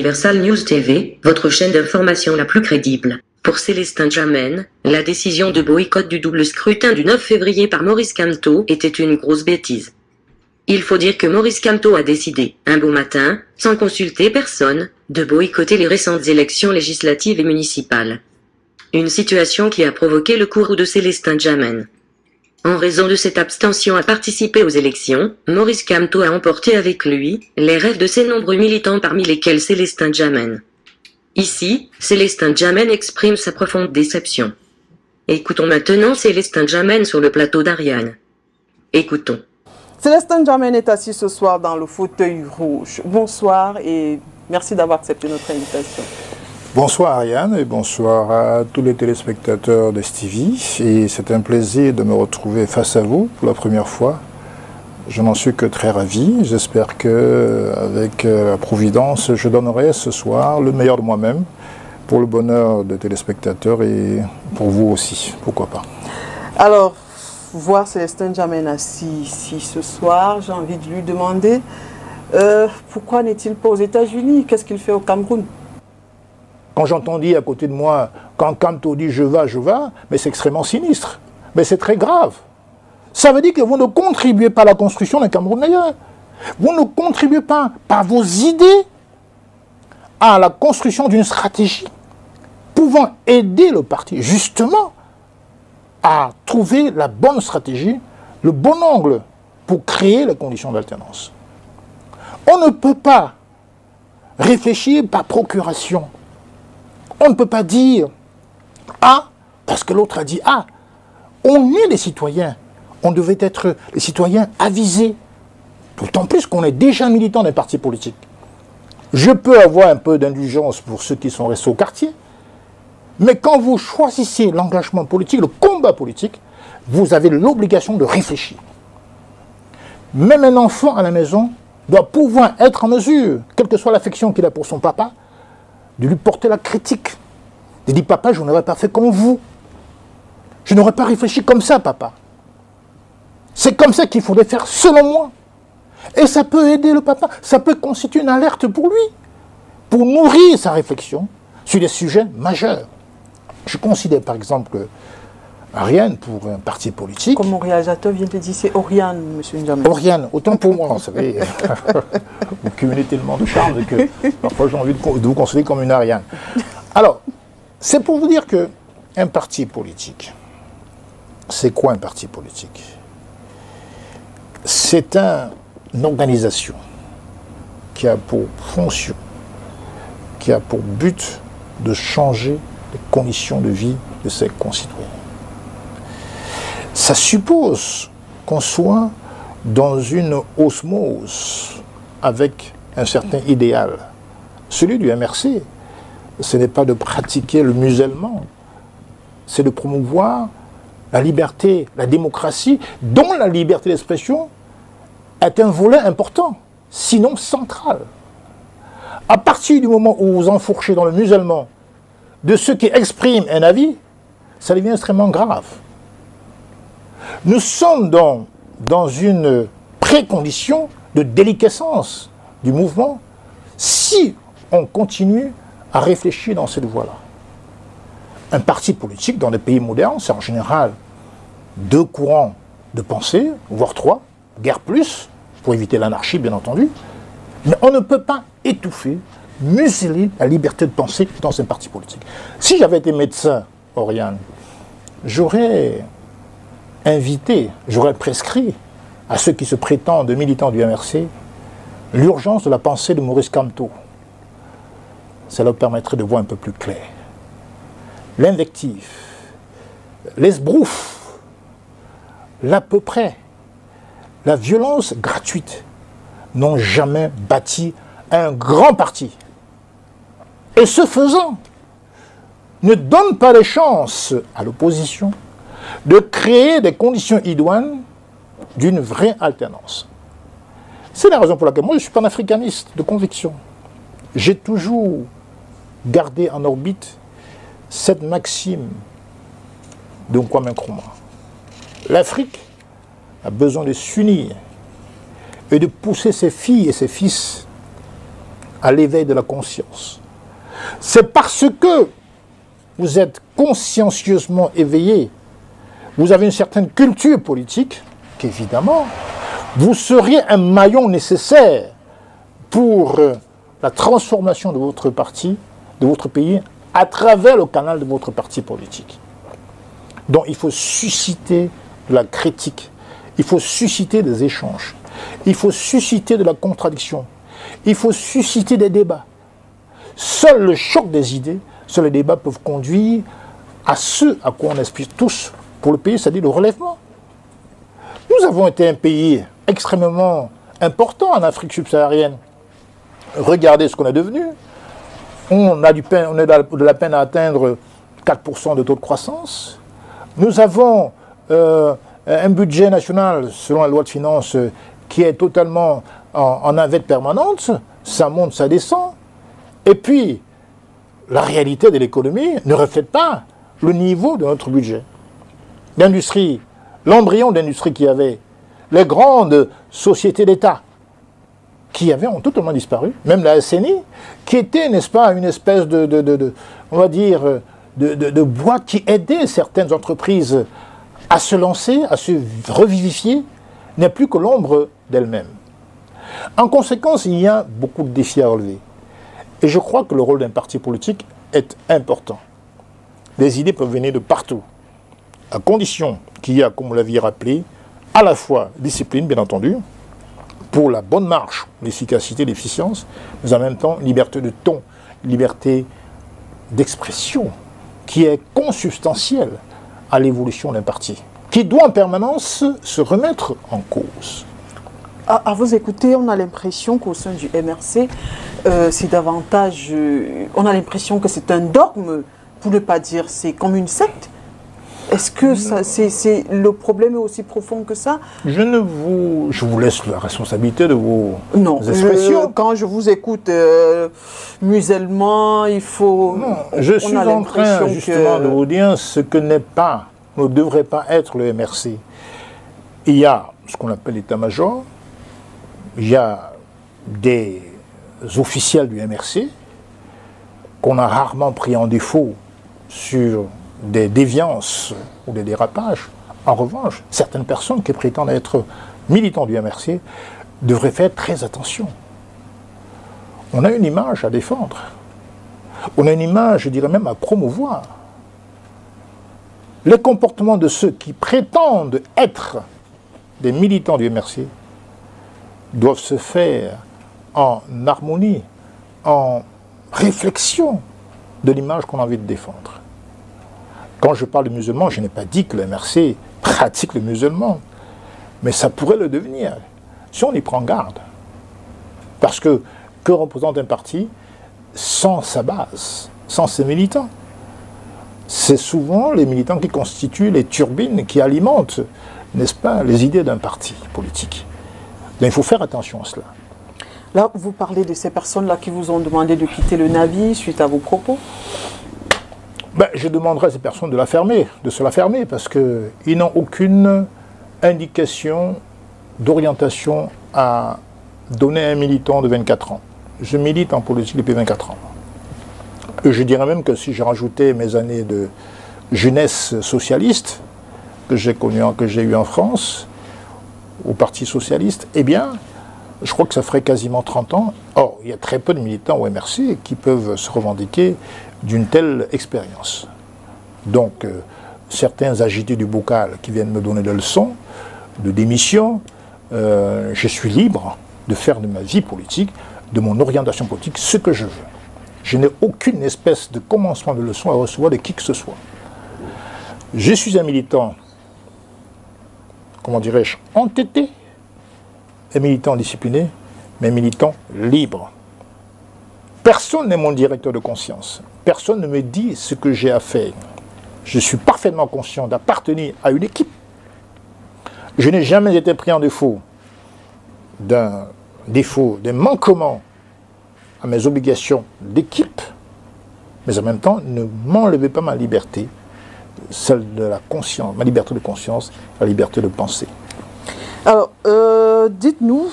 Universal News TV, votre chaîne d'information la plus crédible. Pour Célestin Djamène, la décision de boycott du double scrutin du 9 février par Maurice Kamto était une grosse bêtise. Il faut dire que Maurice Kamto a décidé, un beau matin, sans consulter personne, de boycotter les récentes élections législatives et municipales. Une situation qui a provoqué le courroux de Célestin Djamène. En raison de cette abstention à participer aux élections, Maurice Kamto a emporté avec lui les rêves de ses nombreux militants parmi lesquels Célestin Djamène. Ici, Célestin Djamène exprime sa profonde déception. Écoutons maintenant Célestin Djamène sur le plateau d'Ariane. Écoutons. Célestin Djamène est assis ce soir dans le fauteuil rouge. Bonsoir et merci d'avoir accepté notre invitation. Bonsoir Ariane et bonsoir à tous les téléspectateurs de Stevie. Et c'est un plaisir de me retrouver face à vous pour la première fois. Je n'en suis que très ravi. J'espère qu'avec la Providence, je donnerai ce soir le meilleur de moi-même pour le bonheur des téléspectateurs et pour vous aussi. Pourquoi pas. Alors, voir Célestin Djamène assis ici ce soir, j'ai envie de lui demander pourquoi n'est-il pas aux États-Unis? Qu'est-ce qu'il fait au Cameroun? Quand j'entends dire à côté de moi, quand Kamto dit je vais, mais c'est extrêmement sinistre. Mais c'est très grave. Ça veut dire que vous ne contribuez pas à la construction d'un Cameroun meilleur. Vous ne contribuez pas par vos idées à la construction d'une stratégie pouvant aider le parti justement à trouver la bonne stratégie, le bon angle pour créer les conditions d'alternance. On ne peut pas réfléchir par procuration. On ne peut pas dire A parce que l'autre a dit A. On est des citoyens. On devait être les citoyens avisés. D'autant plus qu'on est déjà militant d'un parti politique. Je peux avoir un peu d'indulgence pour ceux qui sont restés au quartier. Mais quand vous choisissez l'engagement politique, le combat politique, vous avez l'obligation de réfléchir. Même un enfant à la maison doit pouvoir être en mesure, quelle que soit l'affection qu'il a pour son papa, de lui porter la critique. De dire, papa, je n'aurais pas fait comme vous. Je n'aurais pas réfléchi comme ça, papa. C'est comme ça qu'il faudrait faire, selon moi. Et ça peut aider le papa. Ça peut constituer une alerte pour lui, pour nourrir sa réflexion sur des sujets majeurs. Je considère, par exemple, Ariane pour un parti politique. Comme mon réalisateur vient de dire, c'est Oriane, monsieur Djamène. Oriane, autant pour moi, vous savez. Vous cumulez tellement de charme que parfois j'ai envie de vous considérer comme une Ariane. Alors, c'est pour vous dire qu'un parti politique, c'est quoi un parti politique? C'est une organisation qui a pour fonction, qui a pour but de changer les conditions de vie de ses concitoyens. Ça suppose qu'on soit dans une osmose avec un certain idéal. Celui du MRC, ce n'est pas de pratiquer le musulman, c'est de promouvoir la liberté, la démocratie, dont la liberté d'expression est un volet important, sinon central. À partir du moment où vous enfourchez dans le musulman de ceux qui expriment un avis, ça devient extrêmement grave. Nous sommes dans une précondition de déliquescence du mouvement si on continue à réfléchir dans cette voie-là. Un parti politique dans les pays modernes, c'est en général 2 courants de pensée, voire 3, guère plus, pour éviter l'anarchie bien entendu, mais on ne peut pas étouffer, museler la liberté de penser dans un parti politique. Si j'avais été médecin, Oriane, j'aurais invité, j'aurais prescrit à ceux qui se prétendent militants du MRC l'urgence de la pensée de Maurice Kamto. Ça leur permettrait de voir un peu plus clair. L'invective, l'esbrouf, l'à peu près, la violence gratuite n'ont jamais bâti un grand parti. Et ce faisant, ne donne pas les chances à l'opposition de créer des conditions idoines d'une vraie alternance. C'est la raison pour laquelle moi je suis panafricaniste de conviction. J'ai toujours gardé en orbite cette maxime de Kwame Nkrumah. L'Afrique a besoin de s'unir et de pousser ses filles et ses fils à l'éveil de la conscience. C'est parce que vous êtes consciencieusement éveillé, vous avez une certaine culture politique, qu'évidemment, vous seriez un maillon nécessaire pour la transformation de votre parti, de votre pays, à travers le canal de votre parti politique. Donc il faut susciter de la critique, il faut susciter des échanges, il faut susciter de la contradiction, il faut susciter des débats. Seul le choc des idées, seuls les débats peuvent conduire à ce à quoi on aspire tous pour le pays, c'est-à-dire le relèvement. Nous avons été un pays extrêmement important en Afrique subsaharienne. Regardez ce qu'on est devenu. On a de la peine à atteindre 4% de taux de croissance. Nous avons un budget national, selon la loi de finances, qui est totalement en navette permanente. Ça monte, ça descend. Et puis, la réalité de l'économie ne reflète pas le niveau de notre budget. L'industrie, l'embryon d'industrie qu'il y avait, les grandes sociétés d'État qui ont totalement disparu, même la SNI, qui était, n'est-ce pas, une espèce on va dire, de boîte qui aidait certaines entreprises à se lancer, à se revivifier, n'est plus que l'ombre d'elle-même. En conséquence, il y a beaucoup de défis à relever. Et je crois que le rôle d'un parti politique est important. Les idées peuvent venir de partout, à condition qu'il y a, comme vous l'aviez rappelé, à la fois discipline, bien entendu, pour la bonne marche, l'efficacité, l'efficience, mais en même temps liberté de ton, liberté d'expression, qui est consubstantielle à l'évolution d'un parti, qui doit en permanence se remettre en cause. À vous écouter, on a l'impression qu'au sein du MRC, c'est davantage... on a l'impression que c'est un dogme, pour ne pas dire c'est comme une secte. Est-ce que le problème est aussi profond que ça? Je vous laisse la responsabilité de vos expressions. Quand je vous écoute, musulman, il faut... Non, je suis en train justement de vous dire ce que n'est pas, ne devrait pas être le MRC. Il y a ce qu'on appelle l'état-major, il y a des officiels du MRC qu'on a rarement pris en défaut sur des déviances ou des dérapages. En revanche, certaines personnes qui prétendent être militants du MRC devraient faire très attention. On a une image à défendre. On a une image, je dirais même, à promouvoir. Les comportements de ceux qui prétendent être des militants du MRC doivent se faire en harmonie, en réflexion de l'image qu'on a envie de défendre. Quand je parle de musulmans, je n'ai pas dit que le MRC pratique le musulman, mais ça pourrait le devenir, si on y prend garde. Parce que représente un parti sans sa base, sans ses militants? C'est souvent les militants qui constituent les turbines qui alimentent, n'est-ce pas, les idées d'un parti politique. Donc il faut faire attention à cela. Là, vous parlez de ces personnes-là qui vous ont demandé de quitter le navire suite à vos propos? Je demanderai à ces personnes de se la fermer, parce qu'ils n'ont aucune indication d'orientation à donner à un militant de 24 ans. Je milite en politique depuis 24 ans. Et je dirais même que si j'ai rajouté mes années de jeunesse socialiste, que j'ai eu en France, au Parti socialiste, eh bien, je crois que ça ferait quasiment 30 ans. Or, il y a très peu de militants au MRC qui peuvent se revendiquer d'une telle expérience. Donc, certains agités du bocal qui viennent me donner des leçons de démission, je suis libre de faire de ma vie politique, de mon orientation politique, ce que je veux. Je n'ai aucune espèce de commencement de leçon à recevoir de qui que ce soit. Je suis un militant, comment dirais-je, entêté, un militant discipliné, mais un militant libre. Personne n'est mon directeur de conscience. Personne ne me dit ce que j'ai à faire. Je suis parfaitement conscient d'appartenir à une équipe. Je n'ai jamais été pris en défaut d'un manquement à mes obligations d'équipe, mais en même temps, ne m'enlevez pas ma liberté, celle de la conscience, ma liberté de conscience, la liberté de penser. Alors, dites-nous,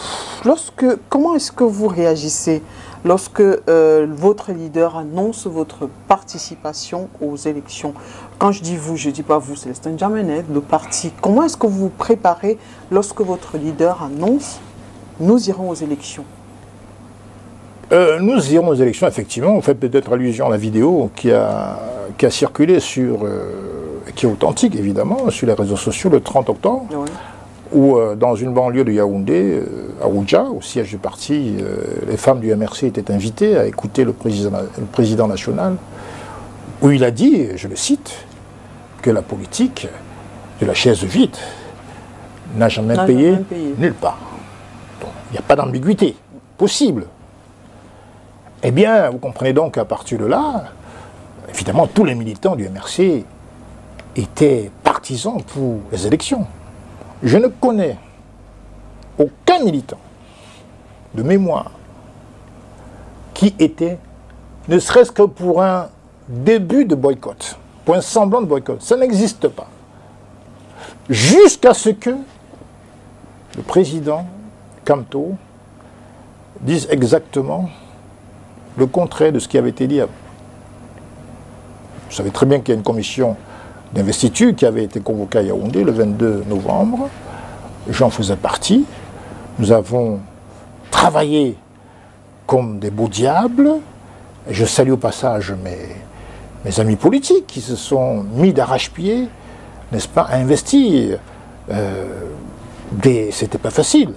comment est-ce que vous réagissez lorsque votre leader annonce votre participation aux élections. Quand je dis vous, je ne dis pas vous, Célestin Djamene, le parti. Comment est-ce que vous vous préparez lorsque votre leader annonce « nous irons aux élections » Nous irons aux élections, effectivement. On fait peut-être allusion à la vidéo qui a circulé sur, qui est authentique évidemment, sur les réseaux sociaux le 30 octobre, oui. Où dans une banlieue de Yaoundé, à Oudja, au siège du parti, les femmes du MRC étaient invitées à écouter le président national, où il a dit, je le cite, que la politique de la chaise vide n'a jamais payé nulle part. Donc, il n'y a pas d'ambiguïté possible. Eh bien, vous comprenez donc qu'à partir de là, évidemment, tous les militants du MRC étaient partisans pour les élections. Je ne connais aucun militant de mémoire qui était, ne serait-ce que pour un début de boycott, pour un semblant de boycott. Ça n'existe pas. Jusqu'à ce que le président Kamto dise exactement le contraire de ce qui avait été dit avant. Vous savez très bien qu'il y a une commission d'investiture qui avait été convoquée à Yaoundé le 22 novembre. J'en faisais partie. Nous avons travaillé comme des beaux diables. Et je salue au passage mes amis politiques qui se sont mis d'arrache-pied, n'est-ce pas, à investir. C'était pas facile.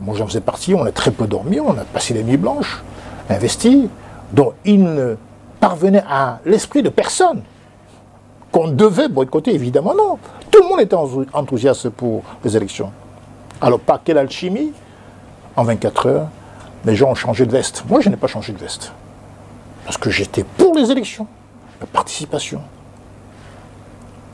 Moi j'en faisais partie, on a très peu dormi, on a passé les nuits blanches, investi. Donc il ne parvenait à l'esprit de personne qu'on devait boycotter, évidemment non. Tout le monde était enthousiaste pour les élections. Alors par quelle alchimie, en 24 heures, les gens ont changé de veste. Moi je n'ai pas changé de veste. Parce que j'étais pour les élections, la participation.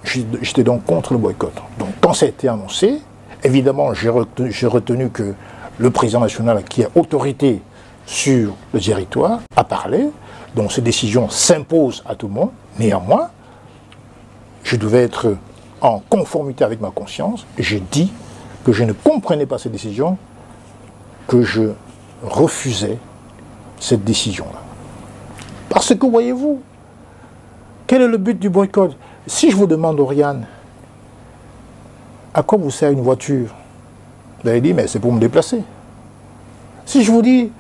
J'étais donc contre le boycott. Donc quand ça a été annoncé, évidemment j'ai retenu que le président national qui a autorité sur le territoire a parlé, donc ces décisions s'imposent à tout le monde. Néanmoins, je devais être en conformité avec ma conscience. J'ai dit que je ne comprenais pas cette décision, que je refusais cette décision-là. Parce que, voyez-vous, quel est le but du boycott? Si je vous demande, Oriane, à quoi vous sert une voiture? Vous allez dire, mais c'est pour me déplacer. Si je vous dis,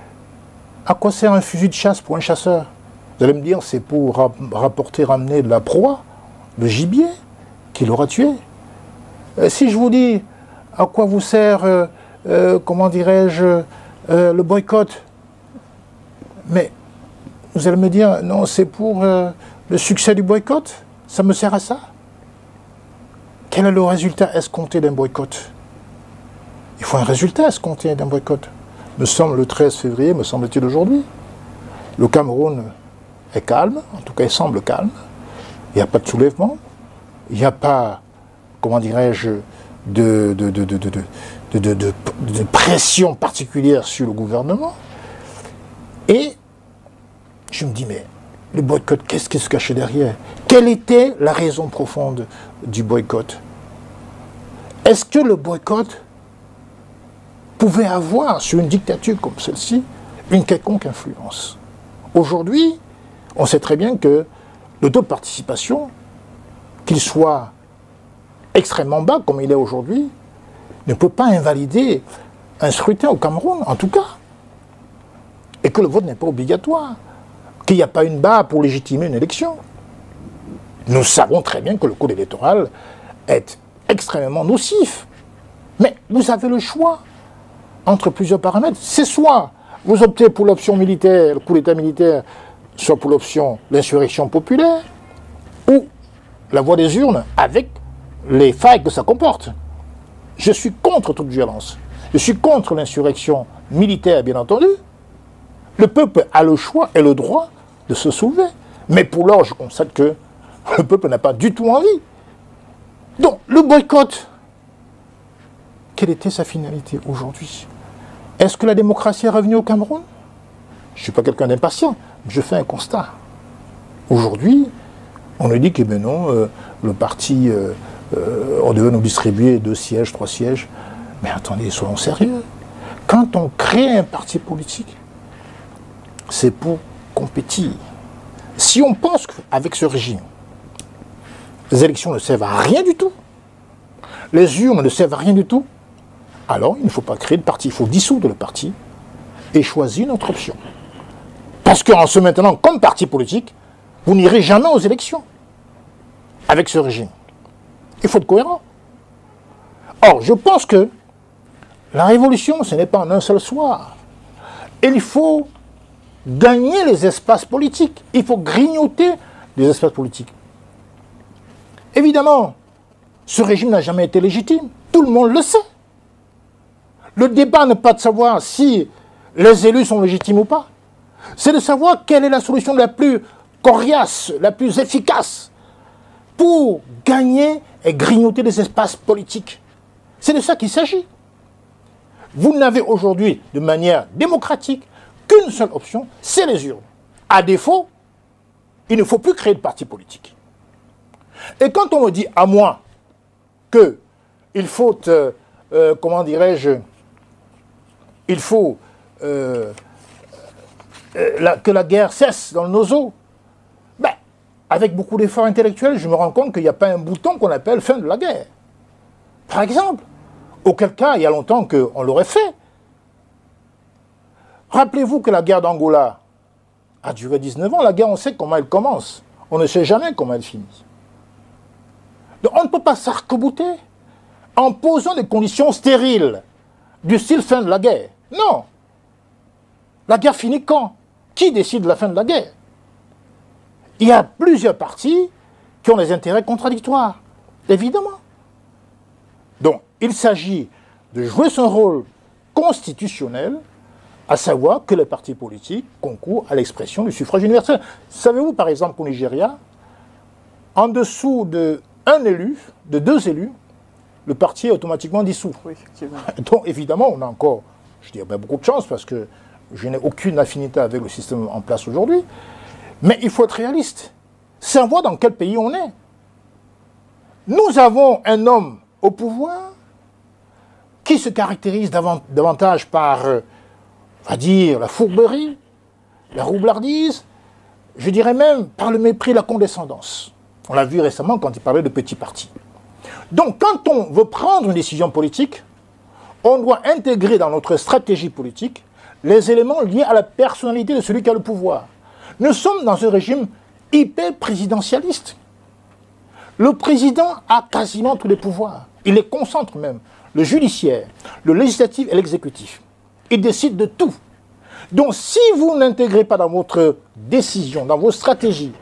à quoi sert un fusil de chasse pour un chasseur? Vous allez me dire, c'est pour ramener de la proie, le gibier qu'il aura tué. Si je vous dis, à quoi vous sert, comment dirais-je, le boycott? Mais vous allez me dire, non, c'est pour le succès du boycott? Ça me sert à ça? Quel est le résultat escompté d'un boycott? Il faut un résultat escompté d'un boycott. Nous sommes le 13 février, me semble-t-il, aujourd'hui. Le Cameroun est calme, en tout cas il semble calme. Il n'y a pas de soulèvement. Il n'y a pas, comment dirais-je, de pression particulière sur le gouvernement. Et je me dis, mais le boycott, qu'est-ce qui se cachait derrière? Quelle était la raison profonde du boycott? Est-ce que le boycott pouvait avoir, sur une dictature comme celle-ci, une quelconque influence? Aujourd'hui, on sait très bien que le taux de participation, qu'il soit extrêmement bas comme il est aujourd'hui, ne peut pas invalider un scrutin au Cameroun, en tout cas. Et que le vote n'est pas obligatoire. Qu'il n'y a pas une barre pour légitimer une élection. Nous savons très bien que le code électoral est extrêmement nocif. Mais vous avez le choix entre plusieurs paramètres. C'est soit vous optez pour l'option militaire, le coup d'État militaire, soit pour l'option l'insurrection populaire, ou la voie des urnes avec les failles que ça comporte. Je suis contre toute violence. Je suis contre l'insurrection militaire, bien entendu. Le peuple a le choix et le droit de se soulever. Mais pour l'heure, je constate que le peuple n'a pas du tout envie. Donc, le boycott, quelle était sa finalité aujourd'hui? Est-ce que la démocratie est revenue au Cameroun? Je ne suis pas quelqu'un d'impatient, je fais un constat. Aujourd'hui, on nous dit que ben non, le parti, on devait nous distribuer 2 sièges, 3 sièges. Mais attendez, soyons sérieux. Quand on crée un parti politique, c'est pour compétir. Si on pense qu'avec ce régime, les élections ne servent à rien du tout, les urnes ne servent à rien du tout, alors il ne faut pas créer de parti, il faut dissoudre le parti et choisir une autre option. Parce qu'en se maintenant comme parti politique, vous n'irez jamais aux élections avec ce régime. Il faut être cohérent. Or, je pense que la révolution, ce n'est pas en un seul soir. Il faut gagner les espaces politiques. Il faut grignoter les espaces politiques. Évidemment, ce régime n'a jamais été légitime. Tout le monde le sait. Le débat n'est pas de savoir si les élus sont légitimes ou pas. C'est de savoir quelle est la solution la plus coriace, la plus efficace pour gagner et grignoter les espaces politiques. C'est de ça qu'il s'agit. Vous n'avez aujourd'hui, de manière démocratique, qu'une seule option, c'est les urnes. À défaut, il ne faut plus créer de parti politique. Et quand on me dit à moi qu'il faut, comment dirais-je, il faut que la guerre cesse dans nos eaux, ben, avec beaucoup d'efforts intellectuels, je me rends compte qu'il n'y a pas un bouton qu'on appelle fin de la guerre. Par exemple, auquel cas, il y a longtemps qu'on l'aurait fait. Rappelez-vous que la guerre d'Angola a duré 19 ans. La guerre, on sait comment elle commence. On ne sait jamais comment elle finit. Donc on ne peut pas s'arc-bouter en posant des conditions stériles du style fin de la guerre. Non. La guerre finit quand? Qui décide de la fin de la guerre? Il y a plusieurs partis qui ont des intérêts contradictoires, évidemment. Donc, il s'agit de jouer son rôle constitutionnel, à savoir que les partis politiques concourent à l'expression du suffrage universel. Savez-vous, par exemple, qu'au Nigeria, en dessous d'un élu, de 2 élus, le parti est automatiquement dissous. Oui, effectivement. Donc, évidemment, on a encore, je dirais, beaucoup de chance, parce que je n'ai aucune affinité avec le système en place aujourd'hui. Mais il faut être réaliste. Savoir dans quel pays on est. Nous avons un homme au pouvoir qui se caractérise davantage par, on va dire, la fourberie, la roublardise, je dirais même par le mépris, la condescendance. On l'a vu récemment quand il parlait de petits partis. Donc quand on veut prendre une décision politique, on doit intégrer dans notre stratégie politique les éléments liés à la personnalité de celui qui a le pouvoir. Nous sommes dans un régime hyper présidentialiste. Le président a quasiment tous les pouvoirs. Il les concentre même. Le judiciaire, le législatif et l'exécutif. Il décide de tout. Donc si vous n'intégrez pas dans votre décision, dans vos stratégies,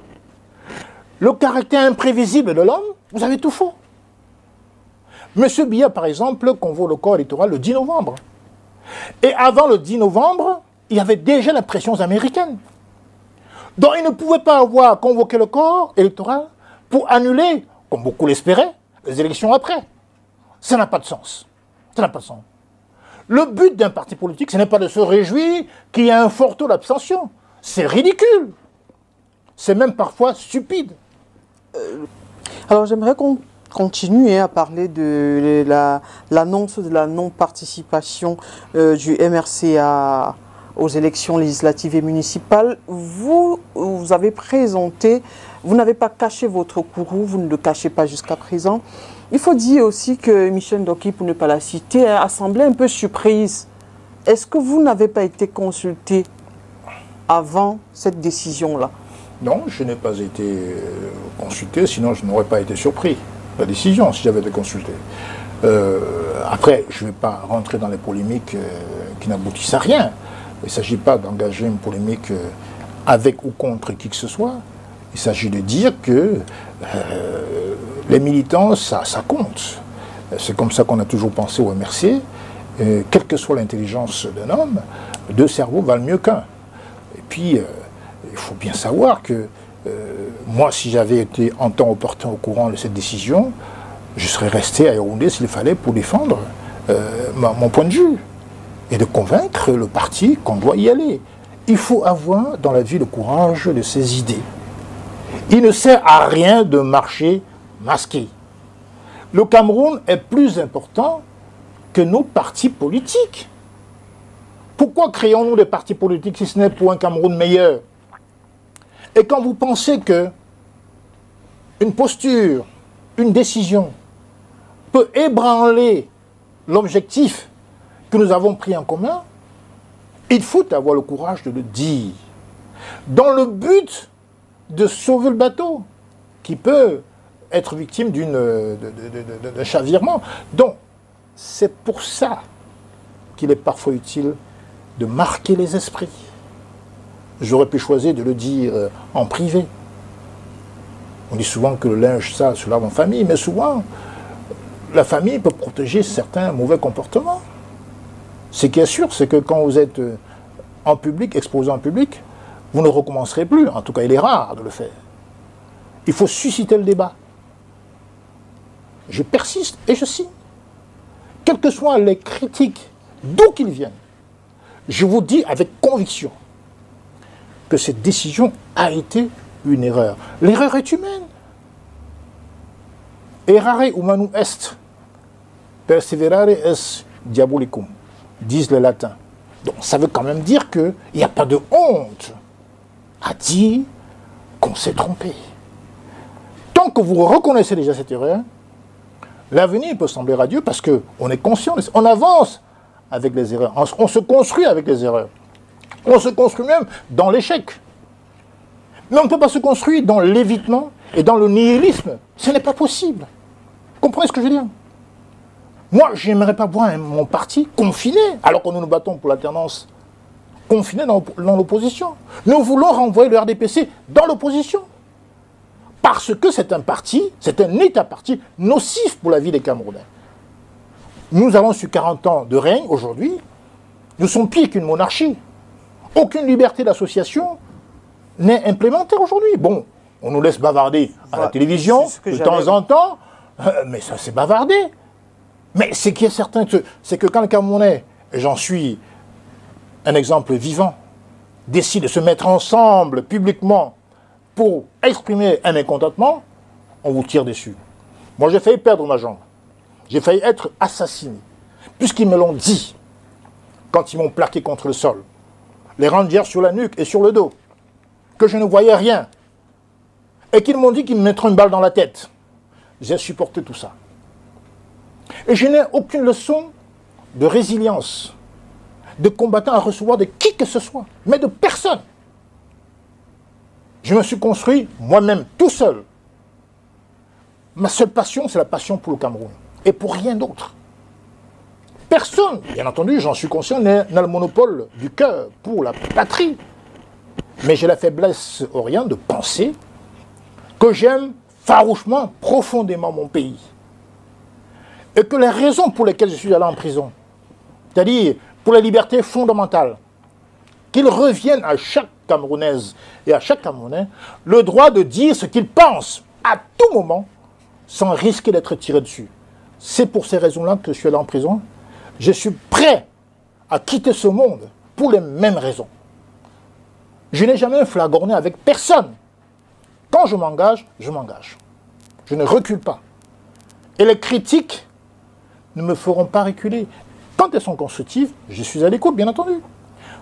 le caractère imprévisible de l'homme, vous avez tout faux. M. Biya, par exemple, convoque le corps électoral le 10 novembre. Et avant le 10 novembre, il y avait déjà les pressions américaines. Donc il ne pouvait pas avoir convoqué le corps électoral pour annuler, comme beaucoup l'espéraient, les élections après. Ça n'a pas de sens. Ça n'a pas de sens. Le but d'un parti politique, ce n'est pas de se réjouir qu'il y ait un fort taux d'abstention. C'est ridicule. C'est même parfois stupide. Alors j'aimerais qu'on continue à parler de l'annonce de la non-participation du MRC aux élections législatives et municipales. Vous avez présenté, vous n'avez pas caché votre courroux, vous ne le cachez pas jusqu'à présent. Il faut dire aussi que Michel Ndoki, pour ne pas la citer, a semblé un peu surprise. Est-ce que vous n'avez pas été consulté avant cette décision-là? Non, je n'ai pas été consulté, sinon je n'aurais pas été surpris. La décision, si j'avais été consulté. Après, je ne vais pas rentrer dans les polémiques qui n'aboutissent à rien. Il ne s'agit pas d'engager une polémique avec ou contre qui que ce soit. Il s'agit de dire que les militants, ça compte. C'est comme ça qu'on a toujours pensé au MRC. Quelle que soit l'intelligence d'un homme, 2 cerveaux valent mieux qu'un. Et puis, il faut bien savoir que moi, si j'avais été en temps opportun au courant de cette décision, je serais resté à Yaoundé s'il fallait pour défendre mon point de vue et de convaincre le parti qu'on doit y aller. Il faut avoir dans la vie le courage de ses idées. Il ne sert à rien de marcher masqué. Le Cameroun est plus important que nos partis politiques. Pourquoi créons-nous des partis politiques si ce n'est pour un Cameroun meilleur? Et quand vous pensez que une posture, une décision peut ébranler l'objectif que nous avons pris en commun, il faut avoir le courage de le dire. Dans le but de sauver le bateau, qui peut être victime d'un chavirement. Donc, c'est pour ça qu'il est parfois utile de marquer les esprits. J'aurais pu choisir de le dire en privé. On dit souvent que le linge sale se lave en famille, mais souvent, la famille peut protéger certains mauvais comportements. Ce qui est sûr, c'est que quand vous êtes en public, exposé en public, vous ne recommencerez plus. En tout cas, il est rare de le faire. Il faut susciter le débat. Je persiste et je signe. Quelles que soient les critiques, d'où qu'ils viennent, je vous dis avec conviction que cette décision a été une erreur. L'erreur est humaine. Errare humanum est, perseverare est diabolicum, disent les latins. Donc ça veut quand même dire qu'il n'y a pas de honte à dire qu'on s'est trompé. Tant que vous reconnaissez déjà cette erreur, l'avenir peut sembler radieux parce qu'on est conscient, on avance avec les erreurs, on se construit avec les erreurs. On se construit même dans l'échec. Mais on ne peut pas se construire dans l'évitement et dans le nihilisme. Ce n'est pas possible. Vous comprenez ce que je veux dire? Moi, je n'aimerais pas voir mon parti confiné, alors que nous nous battons pour l'alternance, confiné dans l'opposition. Nous voulons renvoyer le RDPC dans l'opposition. Parce que c'est un parti, c'est un État-parti nocif pour la vie des Camerounais. Nous avons su 40 ans de règne aujourd'hui. Nous sommes pires qu'une monarchie. Aucune liberté d'association n'est implémentée aujourd'hui. Bon, on nous laisse bavarder à la télévision de temps en temps, mais ça c'est bavarder. Mais ce qui est certain, c'est que quand le Camerounais, et j'en suis un exemple vivant, décide de se mettre ensemble publiquement pour exprimer un mécontentement, on vous tire dessus. Moi j'ai failli perdre ma jambe. J'ai failli être assassiné. Puisqu'ils me l'ont dit quand ils m'ont plaqué contre le sol. Les rangers sur la nuque et sur le dos, que je ne voyais rien, et qu'ils m'ont dit qu'ils me mettraient une balle dans la tête. J'ai supporté tout ça. Et je n'ai aucune leçon de résilience, de combattant à recevoir de qui que ce soit, mais de personne. Je me suis construit moi-même, tout seul. Ma seule passion, c'est la passion pour le Cameroun, et pour rien d'autre. Personne, bien entendu, j'en suis conscient, n'a le monopole du cœur pour la patrie. Mais j'ai la faiblesse, Orient, de penser que j'aime farouchement, profondément mon pays. Et que les raisons pour lesquelles je suis allé en prison, c'est-à-dire pour la liberté fondamentale, qu'il revienne à chaque Camerounaise et à chaque Camerounais le droit de dire ce qu'il pense à tout moment sans risquer d'être tiré dessus. C'est pour ces raisons-là que je suis allé en prison. Je suis prêt à quitter ce monde pour les mêmes raisons. Je n'ai jamais flagorné avec personne. Quand je m'engage, je m'engage. Je ne recule pas. Et les critiques ne me feront pas reculer. Quand elles sont constructives, je suis à l'écoute, bien entendu.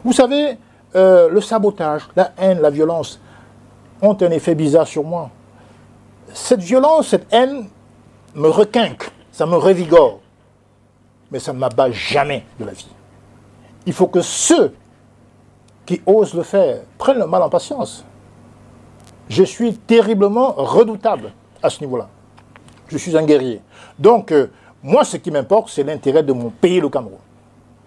Vous savez, le sabotage, la haine, la violence ont un effet bizarre sur moi. Cette violence, cette haine me requinque, ça me revigore. Mais ça ne m'abat jamais de la vie. Il faut que ceux qui osent le faire prennent le mal en patience. Je suis terriblement redoutable à ce niveau-là. Je suis un guerrier. Donc, moi, ce qui m'importe, c'est l'intérêt de mon pays, le Cameroun.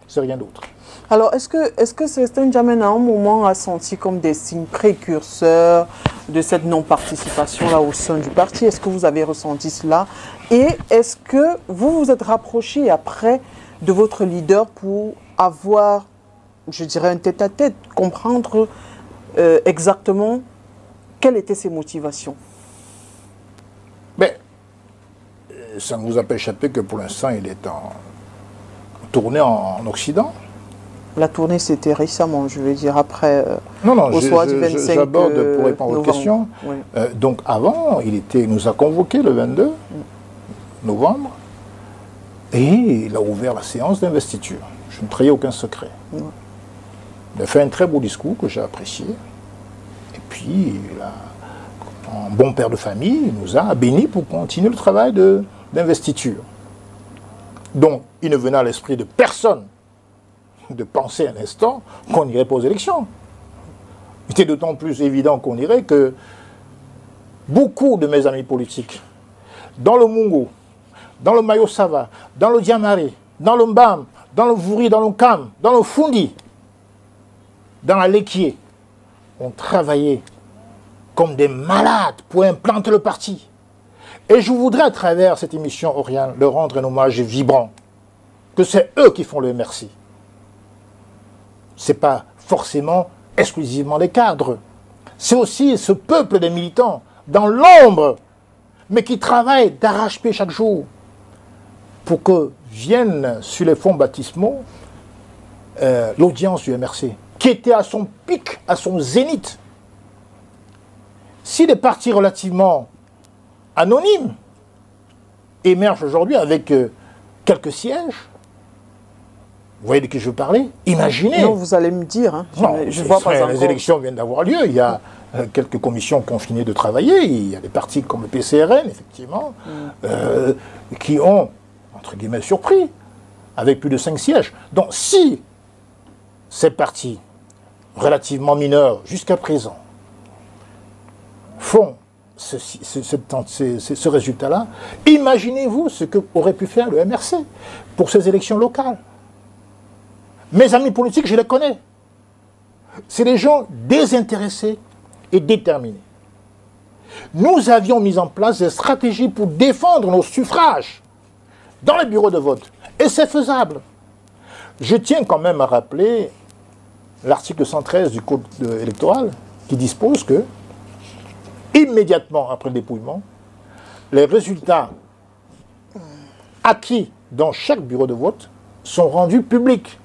C'est rien d'autre. Alors, est-ce que Célestin Djamène, à un moment, a senti comme des signes précurseurs de cette non-participation-là au sein du parti? Est-ce que vous avez ressenti cela? Et est-ce que vous vous êtes rapproché après de votre leader pour avoir, je dirais, un tête-à-tête, comprendre exactement quelles étaient ses motivations? Mais ça ne vous a pas échappé que pour l'instant, il est en tournée en Occident. La tournée, c'était récemment, je veux dire, après, au soir du 25 j'aborde pour répondre à votre question. Oui. Donc avant, il nous a convoqués le 22 novembre et il a ouvert la séance d'investiture. Je ne trahis aucun secret. Oui. Il a fait un très beau discours que j'ai apprécié. Et puis, en bon père de famille, il nous a bénis pour continuer le travail d'investiture. Donc, il ne venait à l'esprit de personne de penser un instant qu'on irait pas aux élections. Il était d'autant plus évident qu'on irait que beaucoup de mes amis politiques, dans le Mungo, dans le Mayo Sava, dans le Diamari, dans le Mbam, dans le Vouri, dans le Kam, dans le Fundi, dans la Lekié, ont travaillé comme des malades pour implanter le parti. Et je voudrais, à travers cette émission Oriane, leur rendre un hommage vibrant, que c'est eux qui font le MRC. Ce n'est pas forcément exclusivement les cadres. C'est aussi ce peuple des militants, dans l'ombre, mais qui travaillent d'arrache-pied chaque jour, pour que vienne sur les fonds baptismaux l'audience du MRC, qui était à son pic, à son zénith. Si des partis relativement anonymes émergent aujourd'hui avec quelques sièges, vous voyez de qui je veux parler? Imaginez. Non, vous allez me dire. Hein. Je vois pas encore. Les élections viennent d'avoir lieu. Il y a quelques commissions qui ont fini de travailler. Il y a des partis comme le PCRN, effectivement, qui ont, entre guillemets, surpris, avec plus de 5 sièges. Donc, si ces partis, relativement mineurs jusqu'à présent, font ce résultat-là, imaginez-vous ce qu'aurait pu faire le MRC pour ces élections locales. Mes amis politiques, je les connais. C'est des gens désintéressés et déterminés. Nous avions mis en place des stratégies pour défendre nos suffrages dans les bureaux de vote. Et c'est faisable. Je tiens quand même à rappeler l'article 113 du Code électoral qui dispose que, immédiatement après le dépouillement, les résultats acquis dans chaque bureau de vote sont rendus publics.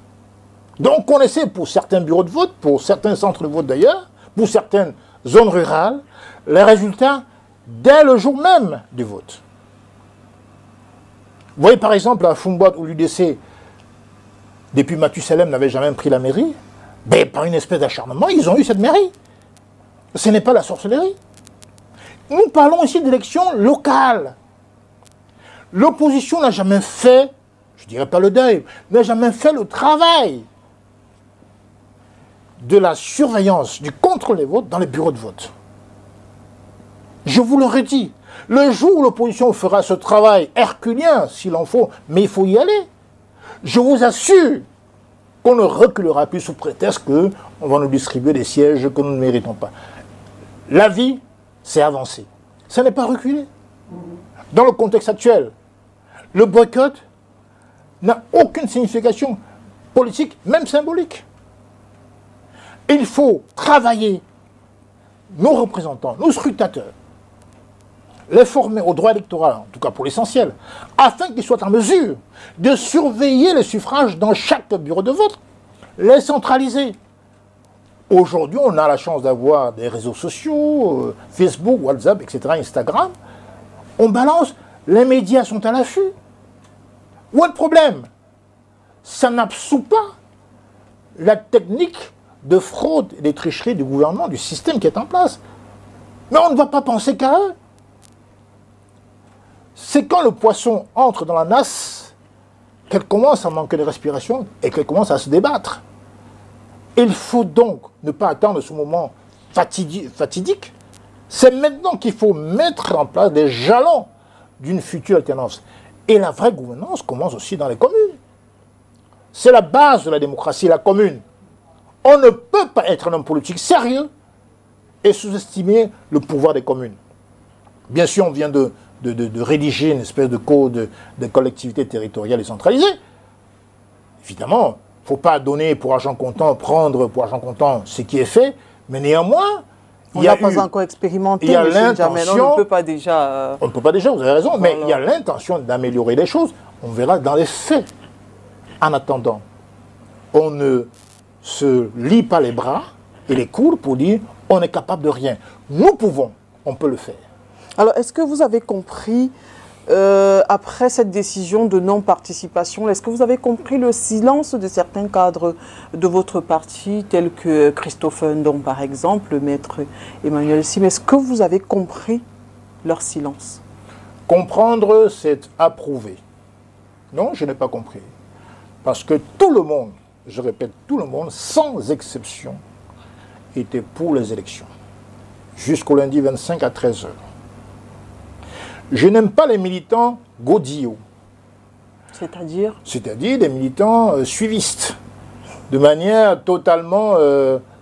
Donc on essaie pour certains bureaux de vote, pour certains centres de vote d'ailleurs, pour certaines zones rurales, les résultats dès le jour même du vote. Vous voyez par exemple à Foumbot où l'UDC, depuis Mathusalem, n'avait jamais pris la mairie, ben, par une espèce d'acharnement, ils ont eu cette mairie. Ce n'est pas la sorcellerie. Nous parlons ici d'élections locales. L'opposition n'a jamais fait, je ne dirais pas le deuil, n'a jamais fait le travail de la surveillance, du contrôle des votes dans les bureaux de vote. Je vous le redis, le jour où l'opposition fera ce travail herculien, s'il en faut, mais il faut y aller, je vous assure qu'on ne reculera plus sous prétexte qu'on va nous distribuer des sièges que nous ne méritons pas. La vie, c'est avancer. Ça n'est pas reculer. Dans le contexte actuel, le boycott n'a aucune signification politique, même symbolique. Il faut travailler nos représentants, nos scrutateurs, les former au droit électoral, en tout cas pour l'essentiel, afin qu'ils soient en mesure de surveiller les suffrages dans chaque bureau de vote, les centraliser. Aujourd'hui, on a la chance d'avoir des réseaux sociaux, Facebook, WhatsApp, etc., Instagram. On balance, les médias sont à l'affût. Où est le problème? Ça n'absout pas la technique de fraude et de tricherie du gouvernement, du système qui est en place. Mais on ne va pas penser qu'à eux. C'est quand le poisson entre dans la nasse qu'elle commence à manquer de respiration et qu'elle commence à se débattre. Il faut donc ne pas attendre ce moment fatidique. C'est maintenant qu'il faut mettre en place des jalons d'une future alternance. Et la vraie gouvernance commence aussi dans les communes. C'est la base de la démocratie, la commune. On ne peut pas être un homme politique sérieux et sous-estimer le pouvoir des communes. Bien sûr, on vient de rédiger une espèce de code de collectivité territoriale décentralisée. Évidemment, il ne faut pas donner pour argent comptant, prendre pour argent comptant ce qui est fait, mais néanmoins, on n'a pas encore expérimenté, M. Jamel, on ne peut pas déjà... On ne peut pas déjà, vous avez raison, voilà. Mais il y a l'intention d'améliorer les choses. On verra dans les faits. En attendant, on ne se lie pas les bras et les coudes pour dire on est capable de rien. Nous pouvons, on peut le faire. Alors, est-ce que vous avez compris après cette décision de non-participation, est-ce que vous avez compris le silence de certains cadres de votre parti, tels que Christophe Ndong, par exemple, Maître Emmanuel Sim? Est-ce que vous avez compris leur silence? Comprendre, c'est approuver. Non, je n'ai pas compris. Parce que tout le monde, je répète, tout le monde, sans exception, était pour les élections. Jusqu'au lundi 25 à 13 h. Je n'aime pas les militants godillots. C'est-à-dire? C'est-à-dire des militants suivistes, de manière totalement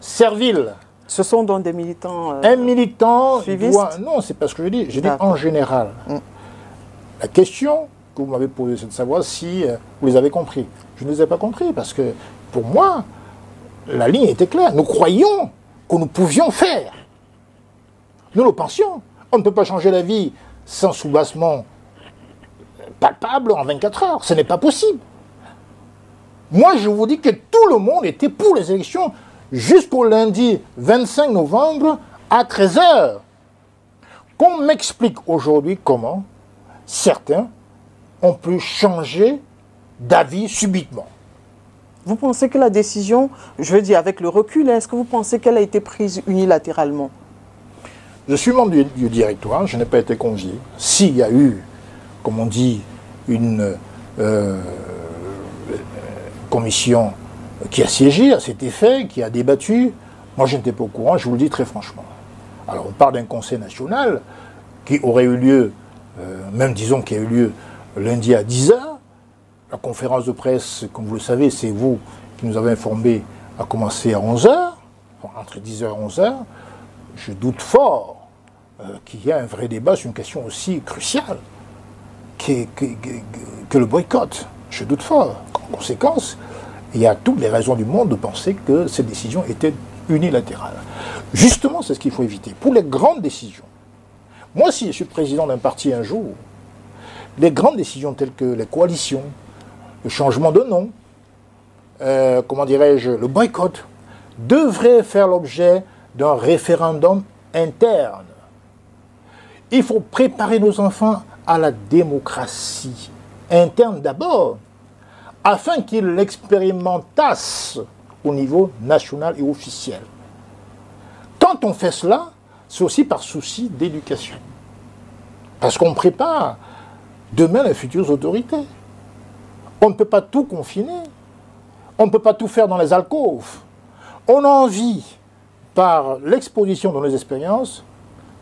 servile. Ce sont donc des militants un militant suivistes? doit... Non, c'est pas ce que je dis. Je dis en général. La question que vous m'avez posée, c'est de savoir si vous les avez compris. Je ne les ai pas compris parce que, pour moi, la ligne était claire. Nous croyions que nous pouvions faire. Nous le pensions. On ne peut pas changer la vie sans soubassement palpable en 24 heures. Ce n'est pas possible. Moi, je vous dis que tout le monde était pour les élections jusqu'au lundi 25 novembre à 13 h. Qu'on m'explique aujourd'hui comment certains ont pu changer d'avis subitement. Vous pensez que la décision, je veux dire avec le recul, est-ce que vous pensez qu'elle a été prise unilatéralement? Je suis membre du directoire, je n'ai pas été convié. S'il y a eu, comme on dit, une commission qui a siégé à cet effet, qui a débattu, moi je n'étais pas au courant, je vous le dis très franchement. Alors on parle d'un conseil national qui aurait eu lieu, même disons qu'il y a eu lieu lundi à 10 h. La conférence de presse, comme vous le savez, c'est vous qui nous avez informés, a commencé à 11 h, entre 10 h et 11 h. Je doute fort qu'il y ait un vrai débat sur une question aussi cruciale que le boycott. Je doute fort. En conséquence, il y a toutes les raisons du monde de penser que cette décision était unilatérale. Justement, c'est ce qu'il faut éviter. Pour les grandes décisions, moi, si je suis président d'un parti un jour, les grandes décisions telles que les coalitions, le changement de nom, comment dirais-je, le boycott, devraient faire l'objet d'un référendum interne. Il faut préparer nos enfants à la démocratie interne d'abord, afin qu'ils l'expérimentassent au niveau national et officiel. Quand on fait cela, c'est aussi par souci d'éducation. Parce qu'on prépare demain les futures autorités. On ne peut pas tout confiner. On ne peut pas tout faire dans les alcôves. On a envie, par l'exposition de nos expériences,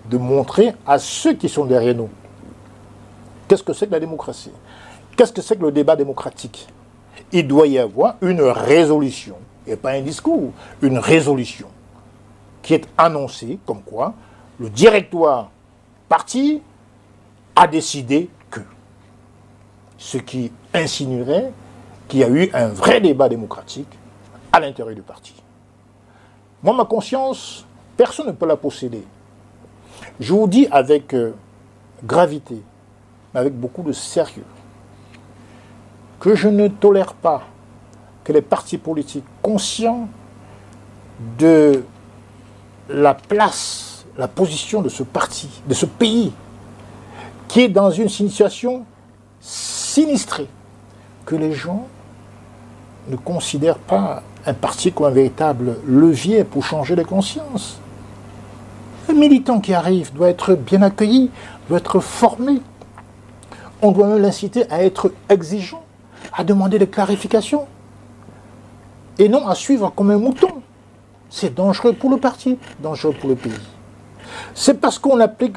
de montrer à ceux qui sont derrière nous qu'est-ce que c'est que la démocratie, qu'est-ce que c'est que le débat démocratique. Il doit y avoir une résolution, et pas un discours, une résolution qui est annoncée comme quoi le directoire parti a décidé que. Ce qui insinuerait qu'il y a eu un vrai débat démocratique à l'intérieur du parti. Moi, ma conscience, personne ne peut la posséder. Je vous dis avec gravité, mais avec beaucoup de sérieux, que je ne tolère pas que les partis politiques conscients de la place, la position de ce parti, de ce pays, qui est dans une situation sinistrée, que les gens ne considèrent pas un parti comme un véritable levier pour changer les consciences. Un militant qui arrive doit être bien accueilli, doit être formé. On doit même l'inciter à être exigeant, à demander des clarifications, et non à suivre comme un mouton. C'est dangereux pour le parti, dangereux pour le pays. C'est parce qu'on applique